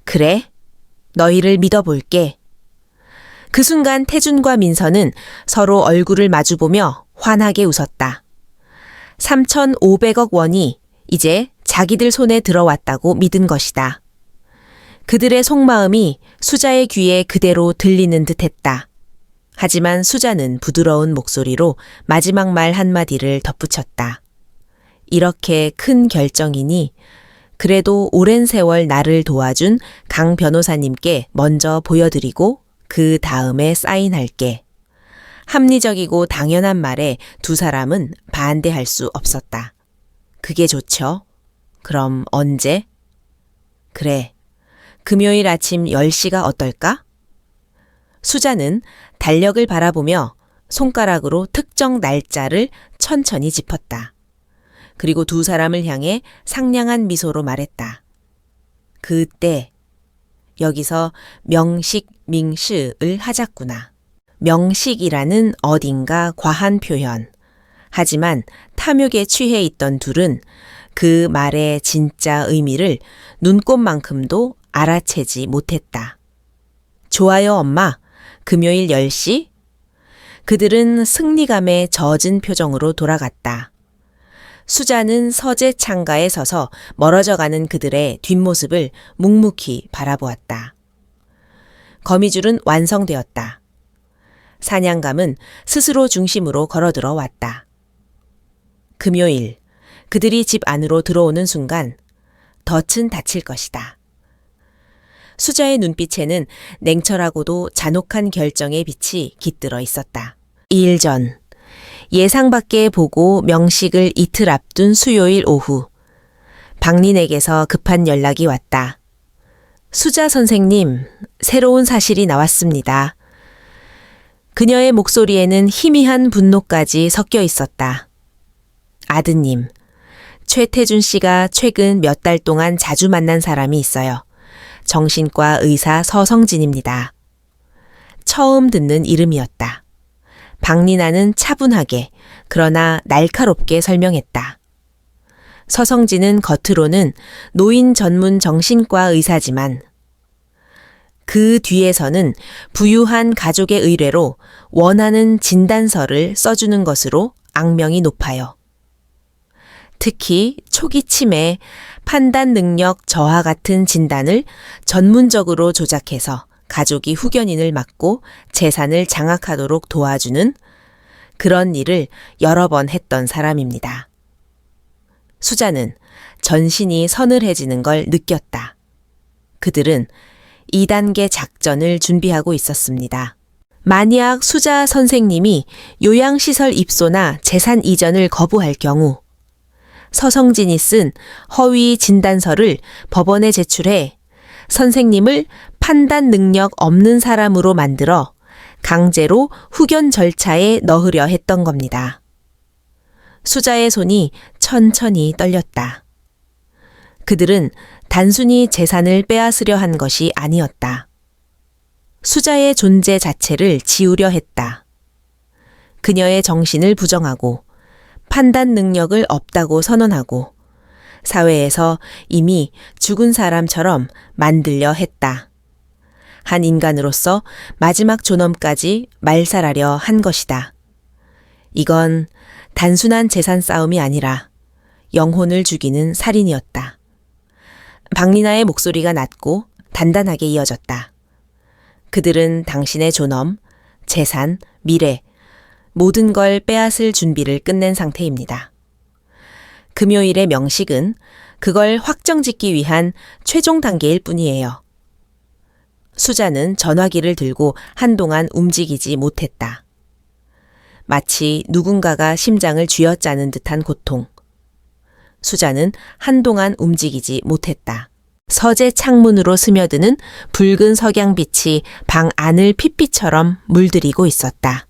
그래, 너희를 믿어볼게. 그 순간 태준과 민서는 서로 얼굴을 마주보며 환하게 웃었다. 3,500억 원이 이제 자기들 손에 들어왔다고 믿은 것이다. 그들의 속마음이 수자의 귀에 그대로 들리는 듯했다. 하지만 수자는 부드러운 목소리로 마지막 말 한마디를 덧붙였다. 이렇게 큰 결정이니 그래도 오랜 세월 나를 도와준 강 변호사님께 먼저 보여드리고 그 다음에 사인할게. 합리적이고 당연한 말에 두 사람은 반대할 수 없었다. 그게 좋죠? 그럼 언제? 그래, 금요일 아침 10시가 어떨까? 수자는 달력을 바라보며 손가락으로 특정 날짜를 천천히 짚었다. 그리고 두 사람을 향해 상냥한 미소로 말했다. 그때 여기서 명식 밍시을 하자꾸나. 명식이라는 어딘가 과한 표현. 하지만 탐욕에 취해 있던 둘은 그 말의 진짜 의미를 눈꼽만큼도 알아채지 못했다. 좋아요, 엄마. 금요일 10시? 그들은 승리감에 젖은 표정으로 돌아갔다. 수자는 서재 창가에 서서 멀어져가는 그들의 뒷모습을 묵묵히 바라보았다. 거미줄은 완성되었다. 사냥감은 스스로 중심으로 걸어들어 왔다. 금요일, 그들이 집 안으로 들어오는 순간 덫은 닫힐 것이다. 수자의 눈빛에는 냉철하고도 잔혹한 결정의 빛이 깃들어 있었다. 2일 전, 예상 밖의 보고 명식을 이틀 앞둔 수요일 오후, 박린에게서 급한 연락이 왔다. 수자 선생님, 새로운 사실이 나왔습니다. 그녀의 목소리에는 희미한 분노까지 섞여 있었다. 아드님, 최태준 씨가 최근 몇 달 동안 자주 만난 사람이 있어요. 정신과 의사 서성진입니다. 처음 듣는 이름이었다. 박리나는 차분하게 그러나 날카롭게 설명했다. 서성진은 겉으로는 노인 전문 정신과 의사지만 그 뒤에서는 부유한 가족의 의뢰로 원하는 진단서를 써주는 것으로 악명이 높아요. 특히 초기 치매, 판단 능력 저하 같은 진단을 전문적으로 조작해서 가족이 후견인을 맡고 재산을 장악하도록 도와주는 그런 일을 여러 번 했던 사람입니다. 수자는 전신이 서늘해지는 걸 느꼈다. 그들은 2단계 작전을 준비하고 있었습니다. 만약 수자 선생님이 요양시설 입소나 재산 이전을 거부할 경우 서성진이 쓴 허위 진단서를 법원에 제출해 선생님을 판단 능력 없는 사람으로 만들어 강제로 후견 절차에 넣으려 했던 겁니다. 수자의 손이 천천히 떨렸다. 그들은 단순히 재산을 빼앗으려 한 것이 아니었다. 수자의 존재 자체를 지우려 했다. 그녀의 정신을 부정하고 판단 능력을 없다고 선언하고 사회에서 이미 죽은 사람처럼 만들려 했다. 한 인간으로서 마지막 존엄까지 말살하려 한 것이다. 이건 단순한 재산 싸움이 아니라 영혼을 죽이는 살인이었다. 박리나의 목소리가 낮고 단단하게 이어졌다. 그들은 당신의 존엄, 재산, 미래, 모든 걸 빼앗을 준비를 끝낸 상태입니다. 금요일의 명식은 그걸 확정짓기 위한 최종 단계일 뿐이에요. 수자는 전화기를 들고 한동안 움직이지 못했다. 마치 누군가가 심장을 쥐어짜는 듯한 고통. 수자는 한동안 움직이지 못했다. 서재 창문으로 스며드는 붉은 석양빛이 방 안을 핏빛처럼 물들이고 있었다.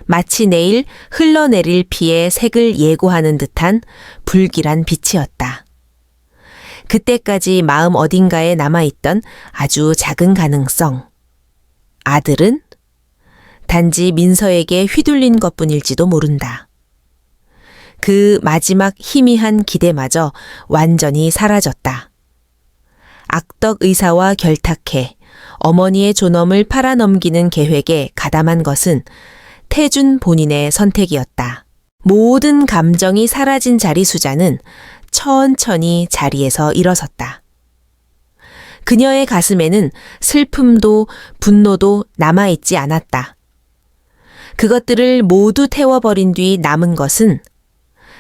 마치 내일 흘러내릴 피의 색을 예고하는 듯한 불길한 빛이었다. 그때까지 마음 어딘가에 남아있던 아주 작은 가능성. 아들은 단지 민서에게 휘둘린 것뿐일지도 모른다. 그 마지막 희미한 기대마저 완전히 사라졌다. 악덕 의사와 결탁해 어머니의 존엄을 팔아넘기는 계획에 가담한 것은 태준 본인의 선택이었다. 모든 감정이 사라진 자리 수자는 천천히 자리에서 일어섰다. 그녀의 가슴에는 슬픔도 분노도 남아있지 않았다. 그것들을 모두 태워버린 뒤 남은 것은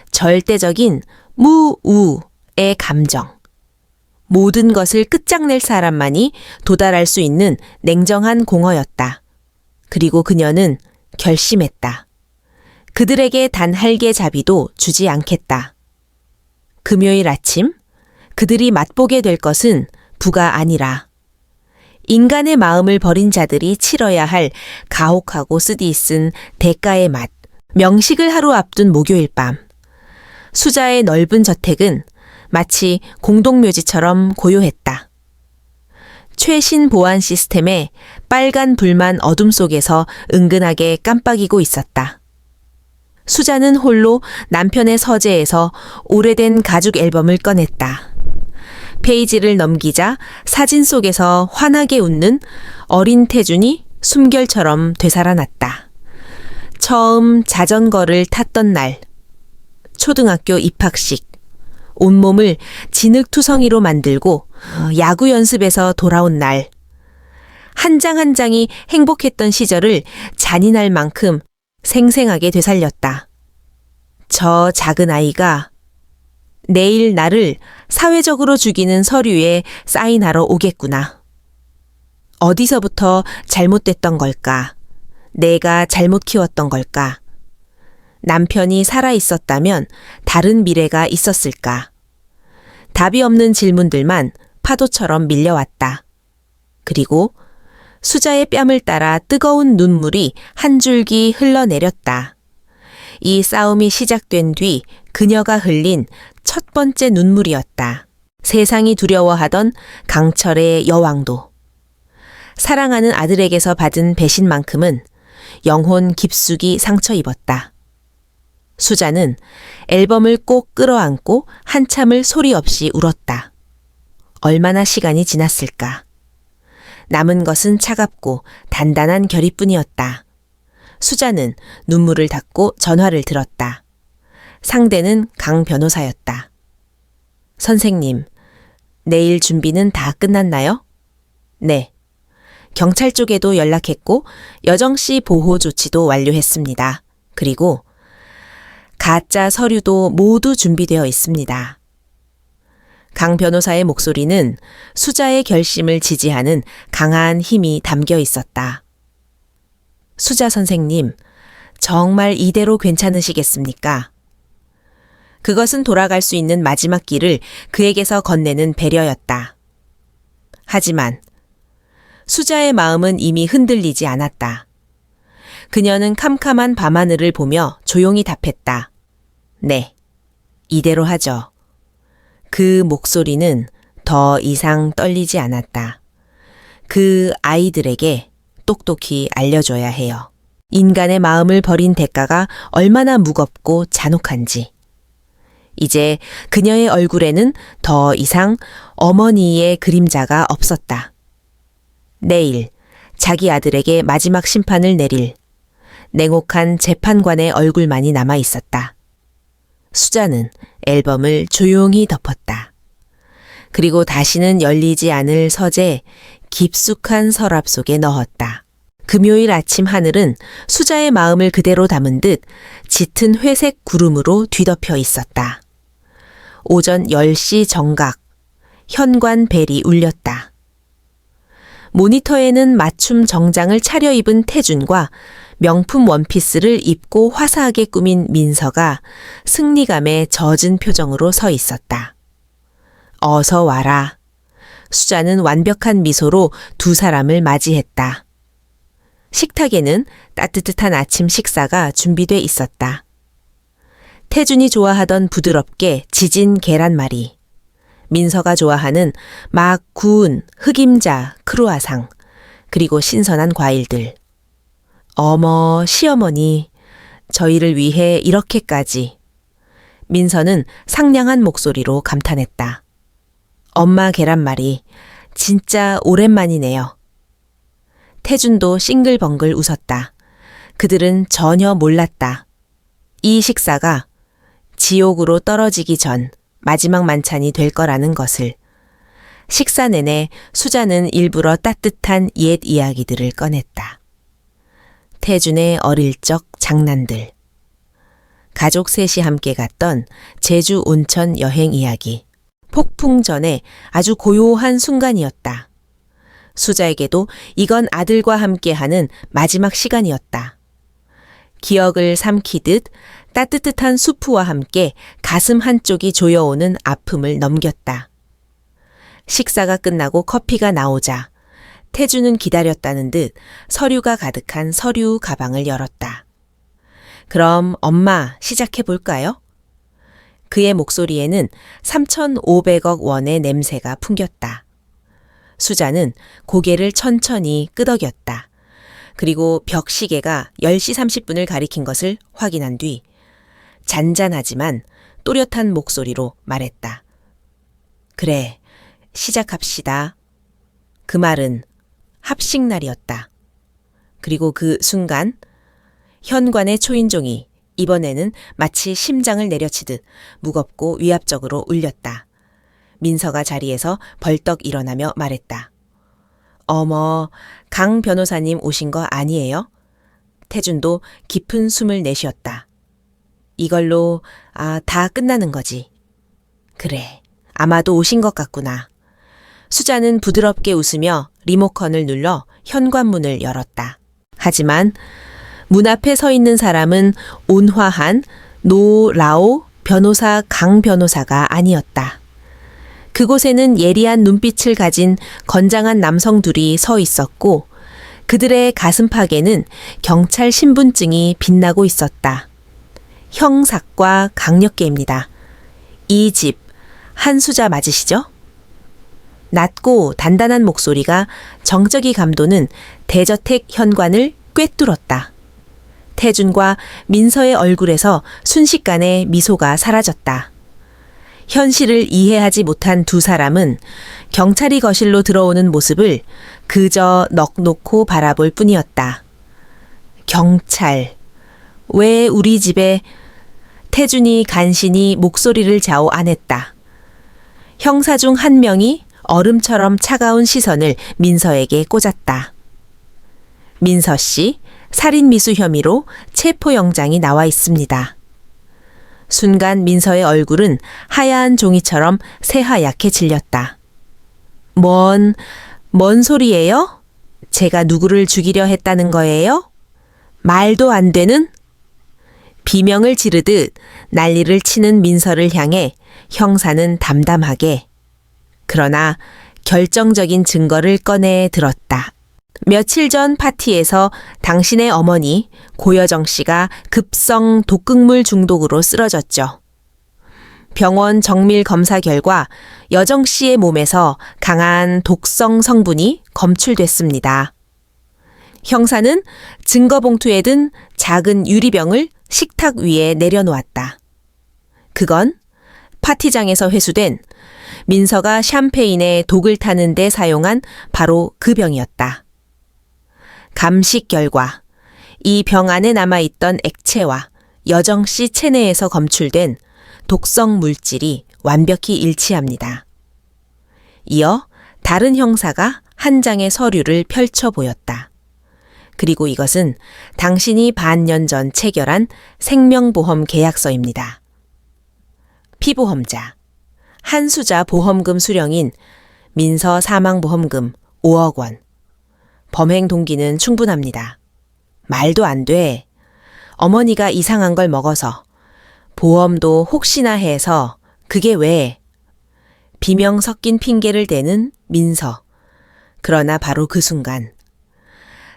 절대적인 무우의 감정. 모든 것을 끝장낼 사람만이 도달할 수 있는 냉정한 공허였다. 그리고 그녀는 결심했다. 그들에게 단 할개 자비도 주지 않겠다. 금요일 아침 그들이 맛보게 될 것은 부가 아니라 인간의 마음을 버린 자들이 치러야 할 가혹하고 쓰디쓴 대가의 맛. 명식을 하루 앞둔 목요일 밤. 수자의 넓은 저택은 마치 공동묘지처럼 고요했다. 최신 보안 시스템에 빨간 불만 어둠 속에서 은근하게 깜빡이고 있었다. 수자는 홀로 남편의 서재에서 오래된 가죽 앨범을 꺼냈다. 페이지를 넘기자 사진 속에서 환하게 웃는 어린 태준이 숨결처럼 되살아났다. 처음 자전거를 탔던 날, 초등학교 입학식, 온몸을 진흙투성이로 만들고 야구 연습에서 돌아온 날, 한 장 한 장이 행복했던 시절을 잔인할 만큼 생생하게 되살렸다. 저 작은 아이가 내일 나를 사회적으로 죽이는 서류에 사인하러 오겠구나. 어디서부터 잘못됐던 걸까? 내가 잘못 키웠던 걸까? 남편이 살아있었다면 다른 미래가 있었을까? 답이 없는 질문들만 파도처럼 밀려왔다. 그리고 수자의 뺨을 따라 뜨거운 눈물이 한 줄기 흘러내렸다. 이 싸움이 시작된 뒤 그녀가 흘린 첫 번째 눈물이었다. 세상이 두려워하던 강철의 여왕도. 사랑하는 아들에게서 받은 배신만큼은 영혼 깊숙이 상처 입었다. 수자는 앨범을 꼭 끌어안고 한참을 소리 없이 울었다. 얼마나 시간이 지났을까? 남은 것은 차갑고 단단한 결의뿐이었다. 수자는 눈물을 닦고 전화를 들었다. 상대는 강 변호사였다. 선생님, 내일 준비는 다 끝났나요? 네. 경찰 쪽에도 연락했고 여정씨 보호 조치도 완료했습니다. 그리고 가짜 서류도 모두 준비되어 있습니다. 강 변호사의 목소리는 수자의 결심을 지지하는 강한 힘이 담겨 있었다. 수자 선생님, 정말 이대로 괜찮으시겠습니까? 그것은 돌아갈 수 있는 마지막 길을 그에게서 건네는 배려였다. 하지만 수자의 마음은 이미 흔들리지 않았다. 그녀는 캄캄한 밤하늘을 보며 조용히 답했다. 네, 이대로 하죠. 그 목소리는 더 이상 떨리지 않았다. 그 아이들에게 똑똑히 알려줘야 해요. 인간의 마음을 버린 대가가 얼마나 무겁고 잔혹한지. 이제 그녀의 얼굴에는 더 이상 어머니의 그림자가 없었다. 내일 자기 아들에게 마지막 심판을 내릴 냉혹한 재판관의 얼굴만이 남아 있었다. 수자는 앨범을 조용히 덮었다. 그리고 다시는 열리지 않을 서재 깊숙한 서랍 속에 넣었다. 금요일 아침 하늘은 수자의 마음을 그대로 담은 듯 짙은 회색 구름으로 뒤덮여 있었다. 오전 10시 정각, 현관 벨이 울렸다. 모니터에는 맞춤 정장을 차려입은 태준과 명품 원피스를 입고 화사하게 꾸민 민서가 승리감에 젖은 표정으로 서 있었다. 어서 와라. 수자는 완벽한 미소로 두 사람을 맞이했다. 식탁에는 따뜻한 아침 식사가 준비돼 있었다. 태준이 좋아하던 부드럽게 지진 계란말이, 민서가 좋아하는 막 구운 흑임자 크루아상, 그리고 신선한 과일들. 어머, 시어머니, 저희를 위해 이렇게까지. 민서는 상냥한 목소리로 감탄했다. 엄마 계란말이, 진짜 오랜만이네요. 태준도 싱글벙글 웃었다. 그들은 전혀 몰랐다. 이 식사가 지옥으로 떨어지기 전 마지막 만찬이 될 거라는 것을. 식사 내내 수자는 일부러 따뜻한 옛 이야기들을 꺼냈다. 태준의 어릴 적 장난들. 가족 셋이 함께 갔던 제주 온천 여행 이야기. 폭풍 전에 아주 고요한 순간이었다. 수자에게도 이건 아들과 함께하는 마지막 시간이었다. 기억을 삼키듯 따뜻한 수프와 함께 가슴 한쪽이 조여오는 아픔을 넘겼다. 식사가 끝나고 커피가 나오자 태주는 기다렸다는 듯 서류가 가득한 서류 가방을 열었다. 그럼 엄마 시작해볼까요? 그의 목소리에는 3,500억 원의 냄새가 풍겼다. 수자는 고개를 천천히 끄덕였다. 그리고 벽시계가 10시 30분을 가리킨 것을 확인한 뒤 잔잔하지만 또렷한 목소리로 말했다. 그래, 시작합시다. 그 말은 합식날이었다. 그리고 그 순간 현관의 초인종이 이번에는 마치 심장을 내려치듯 무겁고 위압적으로 울렸다. 민서가 자리에서 벌떡 일어나며 말했다. 어머, 강 변호사님 오신 거 아니에요? 태준도 깊은 숨을 내쉬었다. 이걸로 다 끝나는 거지. 그래, 아마도 오신 것 같구나. 수자는 부드럽게 웃으며 리모컨을 눌러 현관문을 열었다. 하지만 문 앞에 서 있는 사람은 온화한 노라오 변호사 강 변호사가 아니었다. 그곳에는 예리한 눈빛을 가진 건장한 남성 둘이 서 있었고 그들의 가슴팍에는 경찰 신분증이 빛나고 있었다. 형사과 강력계입니다. 이 집 한수자 맞으시죠? 낮고 단단한 목소리가 정적이 감도는 대저택 현관을 꿰뚫었다. 태준과 민서의 얼굴에서 순식간에 미소가 사라졌다. 현실을 이해하지 못한 두 사람은 경찰이 거실로 들어오는 모습을 그저 넋놓고 바라볼 뿐이었다. 경찰, 왜 우리 집에... 태준이 간신히 목소리를 좌우 안 했다. 형사 중 한 명이 얼음처럼 차가운 시선을 민서에게 꽂았다. 민서 씨, 살인미수 혐의로 체포영장이 나와 있습니다. 순간 민서의 얼굴은 하얀 종이처럼 새하얗게 질렸다. 뭔 소리예요? 제가 누구를 죽이려 했다는 거예요? 말도 안 되는? 비명을 지르듯 난리를 치는 민서를 향해 형사는 담담하게, 그러나 결정적인 증거를 꺼내 들었다. 며칠 전 파티에서 당신의 어머니 고여정 씨가 급성 독극물 중독으로 쓰러졌죠. 병원 정밀 검사 결과 여정 씨의 몸에서 강한 독성 성분이 검출됐습니다. 형사는 증거 봉투에 든 작은 유리병을 식탁 위에 내려놓았다. 그건 파티장에서 회수된 민서가 샴페인에 독을 타는 데 사용한 바로 그 병이었다. 감식 결과 이 병 안에 남아있던 액체와 여정 씨 체내에서 검출된 독성 물질이 완벽히 일치합니다. 이어 다른 형사가 한 장의 서류를 펼쳐 보였다. 그리고 이것은 당신이 반년 전 체결한 생명보험 계약서입니다. 피보험자, 한수자 보험금 수령인 민서 사망보험금 5억 원. 범행 동기는 충분합니다. 말도 안 돼. 어머니가 이상한 걸 먹어서. 보험도 혹시나 해서. 그게 왜? 비명 섞인 핑계를 대는 민서. 그러나 바로 그 순간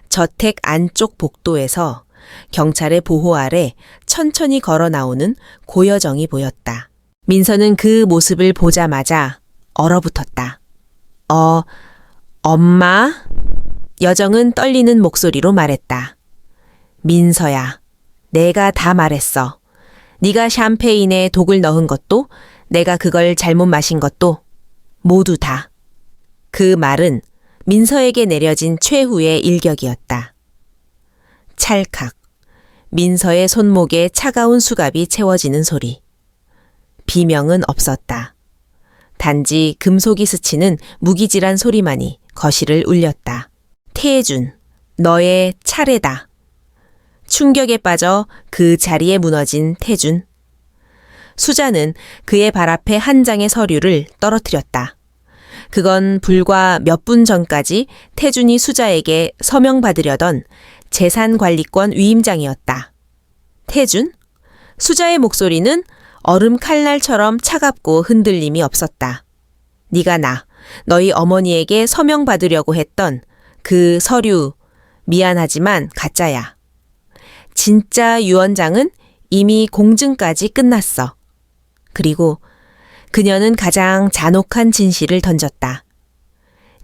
저택 안쪽 복도에서 경찰의 보호 아래 천천히 걸어 나오는 고여정이 보였다. 민서는 그 모습을 보자마자 얼어붙었다. 엄마? 여정은 떨리는 목소리로 말했다. 민서야, 내가 다 말했어. 네가 샴페인에 독을 넣은 것도, 내가 그걸 잘못 마신 것도 모두 다. 그 말은 민서에게 내려진 최후의 일격이었다. 찰칵, 민서의 손목에 차가운 수갑이 채워지는 소리. 비명은 없었다. 단지 금속이 스치는 무기질한 소리만이 거실을 울렸다. 태준, 너의 차례다. 충격에 빠져 그 자리에 무너진 태준. 수자는 그의 발 앞에 한 장의 서류를 떨어뜨렸다. 그건 불과 몇 분 전까지 태준이 수자에게 서명받으려던 재산관리권 위임장이었다. 태준? 수자의 목소리는 얼음 칼날처럼 차갑고 흔들림이 없었다. 네가 너희 어머니에게 서명받으려고 했던 그 서류, 미안하지만 가짜야. 진짜 유언장은 이미 공증까지 끝났어. 그리고 그녀는 가장 잔혹한 진실을 던졌다.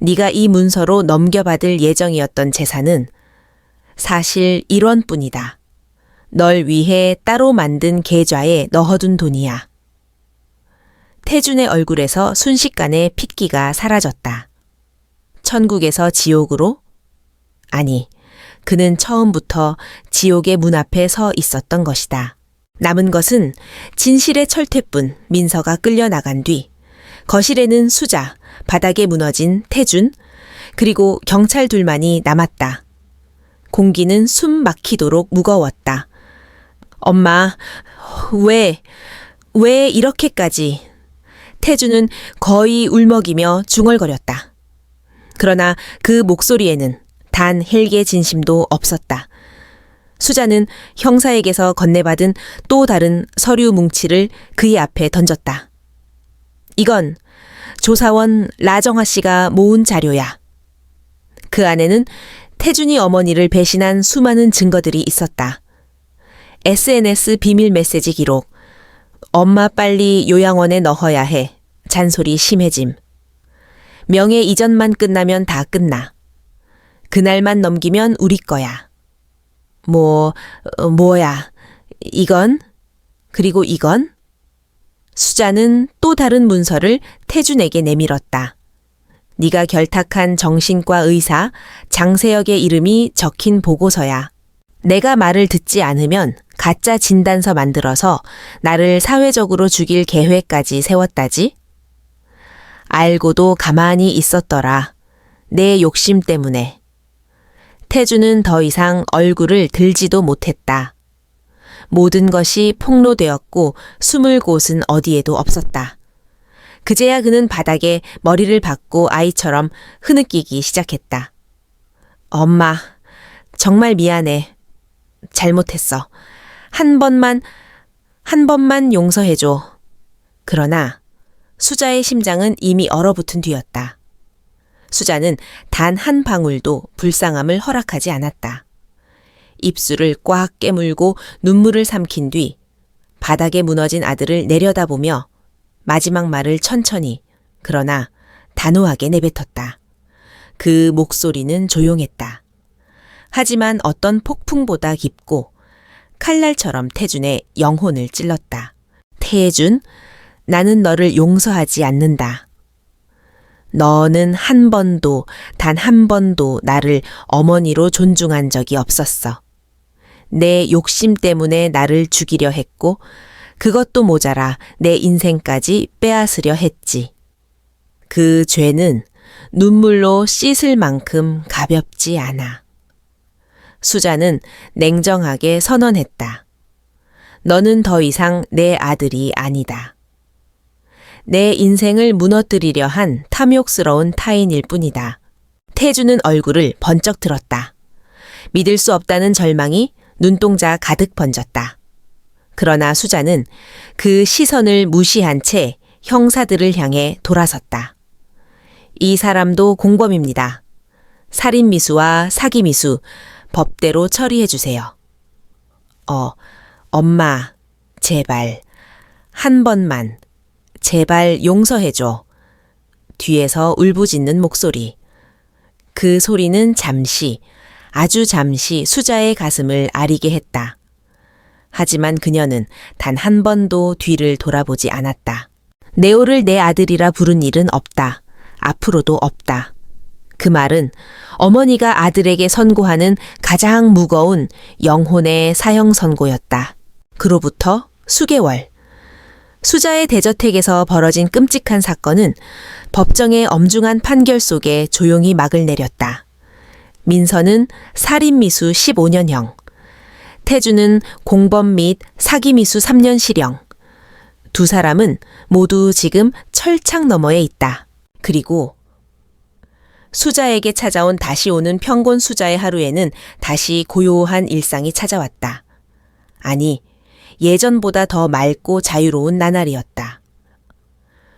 네가 이 문서로 넘겨받을 예정이었던 재산은 사실 1원뿐이다. 널 위해 따로 만든 계좌에 넣어둔 돈이야. 태준의 얼굴에서 순식간에 핏기가 사라졌다. 천국에서 지옥으로? 아니, 그는 처음부터 지옥의 문 앞에 서 있었던 것이다. 남은 것은 진실의 철퇴뿐. 민서가 끌려나간 뒤 거실에는 수자, 바닥에 무너진 태준, 그리고 경찰 둘만이 남았다. 공기는 숨 막히도록 무거웠다. 엄마, 왜 이렇게까지? 태준은 거의 울먹이며 중얼거렸다. 그러나 그 목소리에는 단 헬기의 진심도 없었다. 수자는 형사에게서 건네받은 또 다른 서류 뭉치를 그의 앞에 던졌다. 이건 조사원 라정화 씨가 모은 자료야. 그 안에는 태준이 어머니를 배신한 수많은 증거들이 있었다. SNS 비밀 메시지 기록, 엄마 빨리 요양원에 넣어야 해, 잔소리 심해짐. 명예 이전만 끝나면 다 끝나. 그날만 넘기면 우리 거야. 뭐야, 이건? 그리고 이건? 수자는 또 다른 문서를 태준에게 내밀었다. 네가 결탁한 정신과 의사 장세혁의 이름이 적힌 보고서야. 내가 말을 듣지 않으면 가짜 진단서 만들어서 나를 사회적으로 죽일 계획까지 세웠다지? 알고도 가만히 있었더라. 내 욕심 때문에. 태준은 더 이상 얼굴을 들지도 못했다. 모든 것이 폭로되었고 숨을 곳은 어디에도 없었다. 그제야 그는 바닥에 머리를 박고 아이처럼 흐느끼기 시작했다. 엄마, 정말 미안해. 잘못했어. 한 번만 용서해줘. 그러나 수자의 심장은 이미 얼어붙은 뒤였다. 수자는 단 한 방울도 불쌍함을 허락하지 않았다. 입술을 꽉 깨물고 눈물을 삼킨 뒤 바닥에 무너진 아들을 내려다보며 마지막 말을 천천히 그러나 단호하게 내뱉었다. 그 목소리는 조용했다. 하지만 어떤 폭풍보다 깊고 칼날처럼 태준의 영혼을 찔렀다. 태준, 나는 너를 용서하지 않는다. 너는 한 번도, 단 한 번도 나를 어머니로 존중한 적이 없었어. 내 욕심 때문에 나를 죽이려 했고 그것도 모자라 내 인생까지 빼앗으려 했지. 그 죄는 눈물로 씻을 만큼 가볍지 않아. 수자는 냉정하게 선언했다. 너는 더 이상 내 아들이 아니다. 내 인생을 무너뜨리려 한 탐욕스러운 타인일 뿐이다. 태주는 얼굴을 번쩍 들었다. 믿을 수 없다는 절망이 눈동자 가득 번졌다. 그러나 수자는 그 시선을 무시한 채 형사들을 향해 돌아섰다. 이 사람도 공범입니다. 살인미수와 사기미수 법대로 처리해 주세요. 엄마, 제발, 한 번만, 제발 용서해줘. 뒤에서 울부짖는 목소리. 그 소리는 잠시, 아주 잠시 수자의 가슴을 아리게 했다. 하지만 그녀는 단 한 번도 뒤를 돌아보지 않았다. 네오를 내 아들이라 부른 일은 없다. 앞으로도 없다. 그 말은 어머니가 아들에게 선고하는 가장 무거운 영혼의 사형 선고였다. 그로부터 수개월. 수자의 대저택에서 벌어진 끔찍한 사건은 법정의 엄중한 판결 속에 조용히 막을 내렸다. 민서는 살인미수 15년형, 태주는 공범 및 사기미수 3년 실형. 두 사람은 모두 지금 철창 너머에 있다. 그리고 수자에게 찾아온 다시 오는 평곤 수자의 하루에는 다시 고요한 일상이 찾아왔다. 아니, 예전보다 더 맑고 자유로운 나날이었다.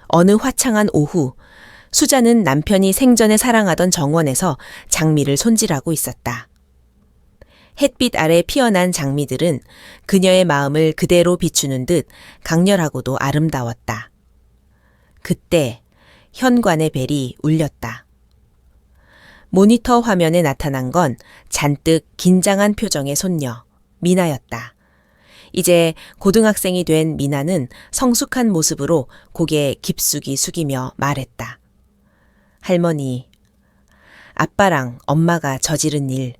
어느 화창한 오후, 수자는 남편이 생전에 사랑하던 정원에서 장미를 손질하고 있었다. 햇빛 아래 피어난 장미들은 그녀의 마음을 그대로 비추는 듯 강렬하고도 아름다웠다. 그때 현관의 벨이 울렸다. 모니터 화면에 나타난 건 잔뜩 긴장한 표정의 손녀, 미나였다. 이제 고등학생이 된 미나는 성숙한 모습으로 고개 깊숙이 숙이며 말했다. 할머니, 아빠랑 엄마가 저지른 일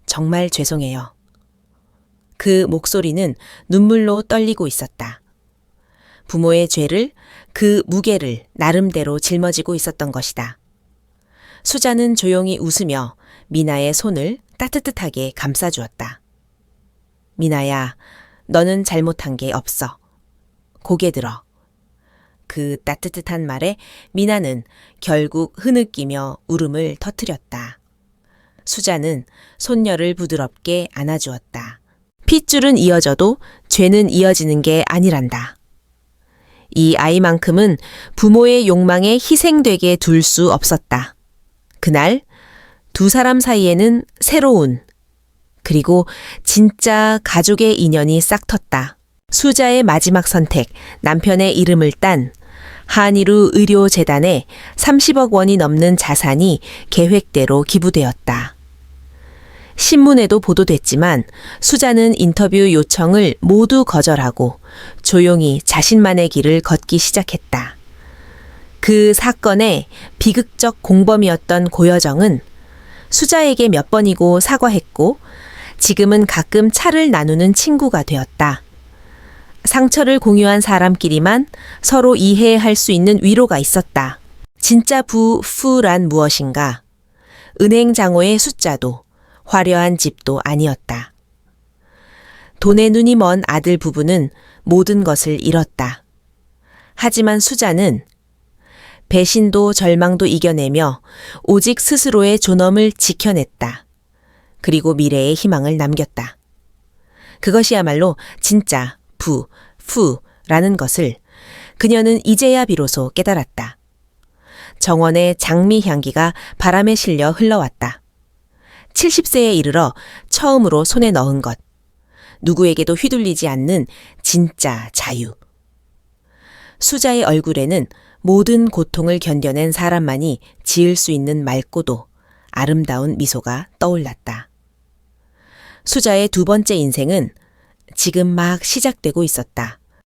정말 죄송해요. 그 목소리는 눈물로 떨리고 있었다. 부모의 죄를, 그 무게를 나름대로 짊어지고 있었던 것이다. 수자는 조용히 웃으며 미나의 손을 따뜻하게 감싸주었다. 미나야, 너는 잘못한 게 없어. 고개 들어. 그 따뜻한 말에 미나는 결국 흐느끼며 울음을 터뜨렸다. 수자는 손녀를 부드럽게 안아주었다. 핏줄은 이어져도 죄는 이어지는 게 아니란다. 이 아이만큼은 부모의 욕망에 희생되게 둘 수 없었다. 그날 두 사람 사이에는 새로운, 그리고 진짜 가족의 인연이 싹 텄다. 수자의 마지막 선택, 남편의 이름을 딴 한의루 의료재단에 30억 원이 넘는 자산이 계획대로 기부되었다. 신문에도 보도됐지만 수자는 인터뷰 요청을 모두 거절하고 조용히 자신만의 길을 걷기 시작했다. 그 사건의 비극적 공범이었던 고여정은 수자에게 몇 번이고 사과했고 지금은 가끔 차를 나누는 친구가 되었다. 상처를 공유한 사람끼리만 서로 이해할 수 있는 위로가 있었다. 진짜 부부란 무엇인가? 은행 장호의 숫자도 화려한 집도 아니었다. 돈에 눈이 먼 아들 부부는 모든 것을 잃었다. 하지만 수자는 배신도 절망도 이겨내며 오직 스스로의 존엄을 지켜냈다. 그리고 미래의 희망을 남겼다. 그것이야말로 진짜 부라는 것을 그녀는 이제야 비로소 깨달았다. 정원의 장미 향기가 바람에 실려 흘러왔다. 70세에 이르러 처음으로 손에 넣은 것. 누구에게도 휘둘리지 않는 진짜 자유. 수자의 얼굴에는 모든 고통을 견뎌낸 사람만이 지을 수 있는 맑고도 아름다운 미소가 떠올랐다. 수자의 두 번째 인생은 지금 막 시작되고 있었다.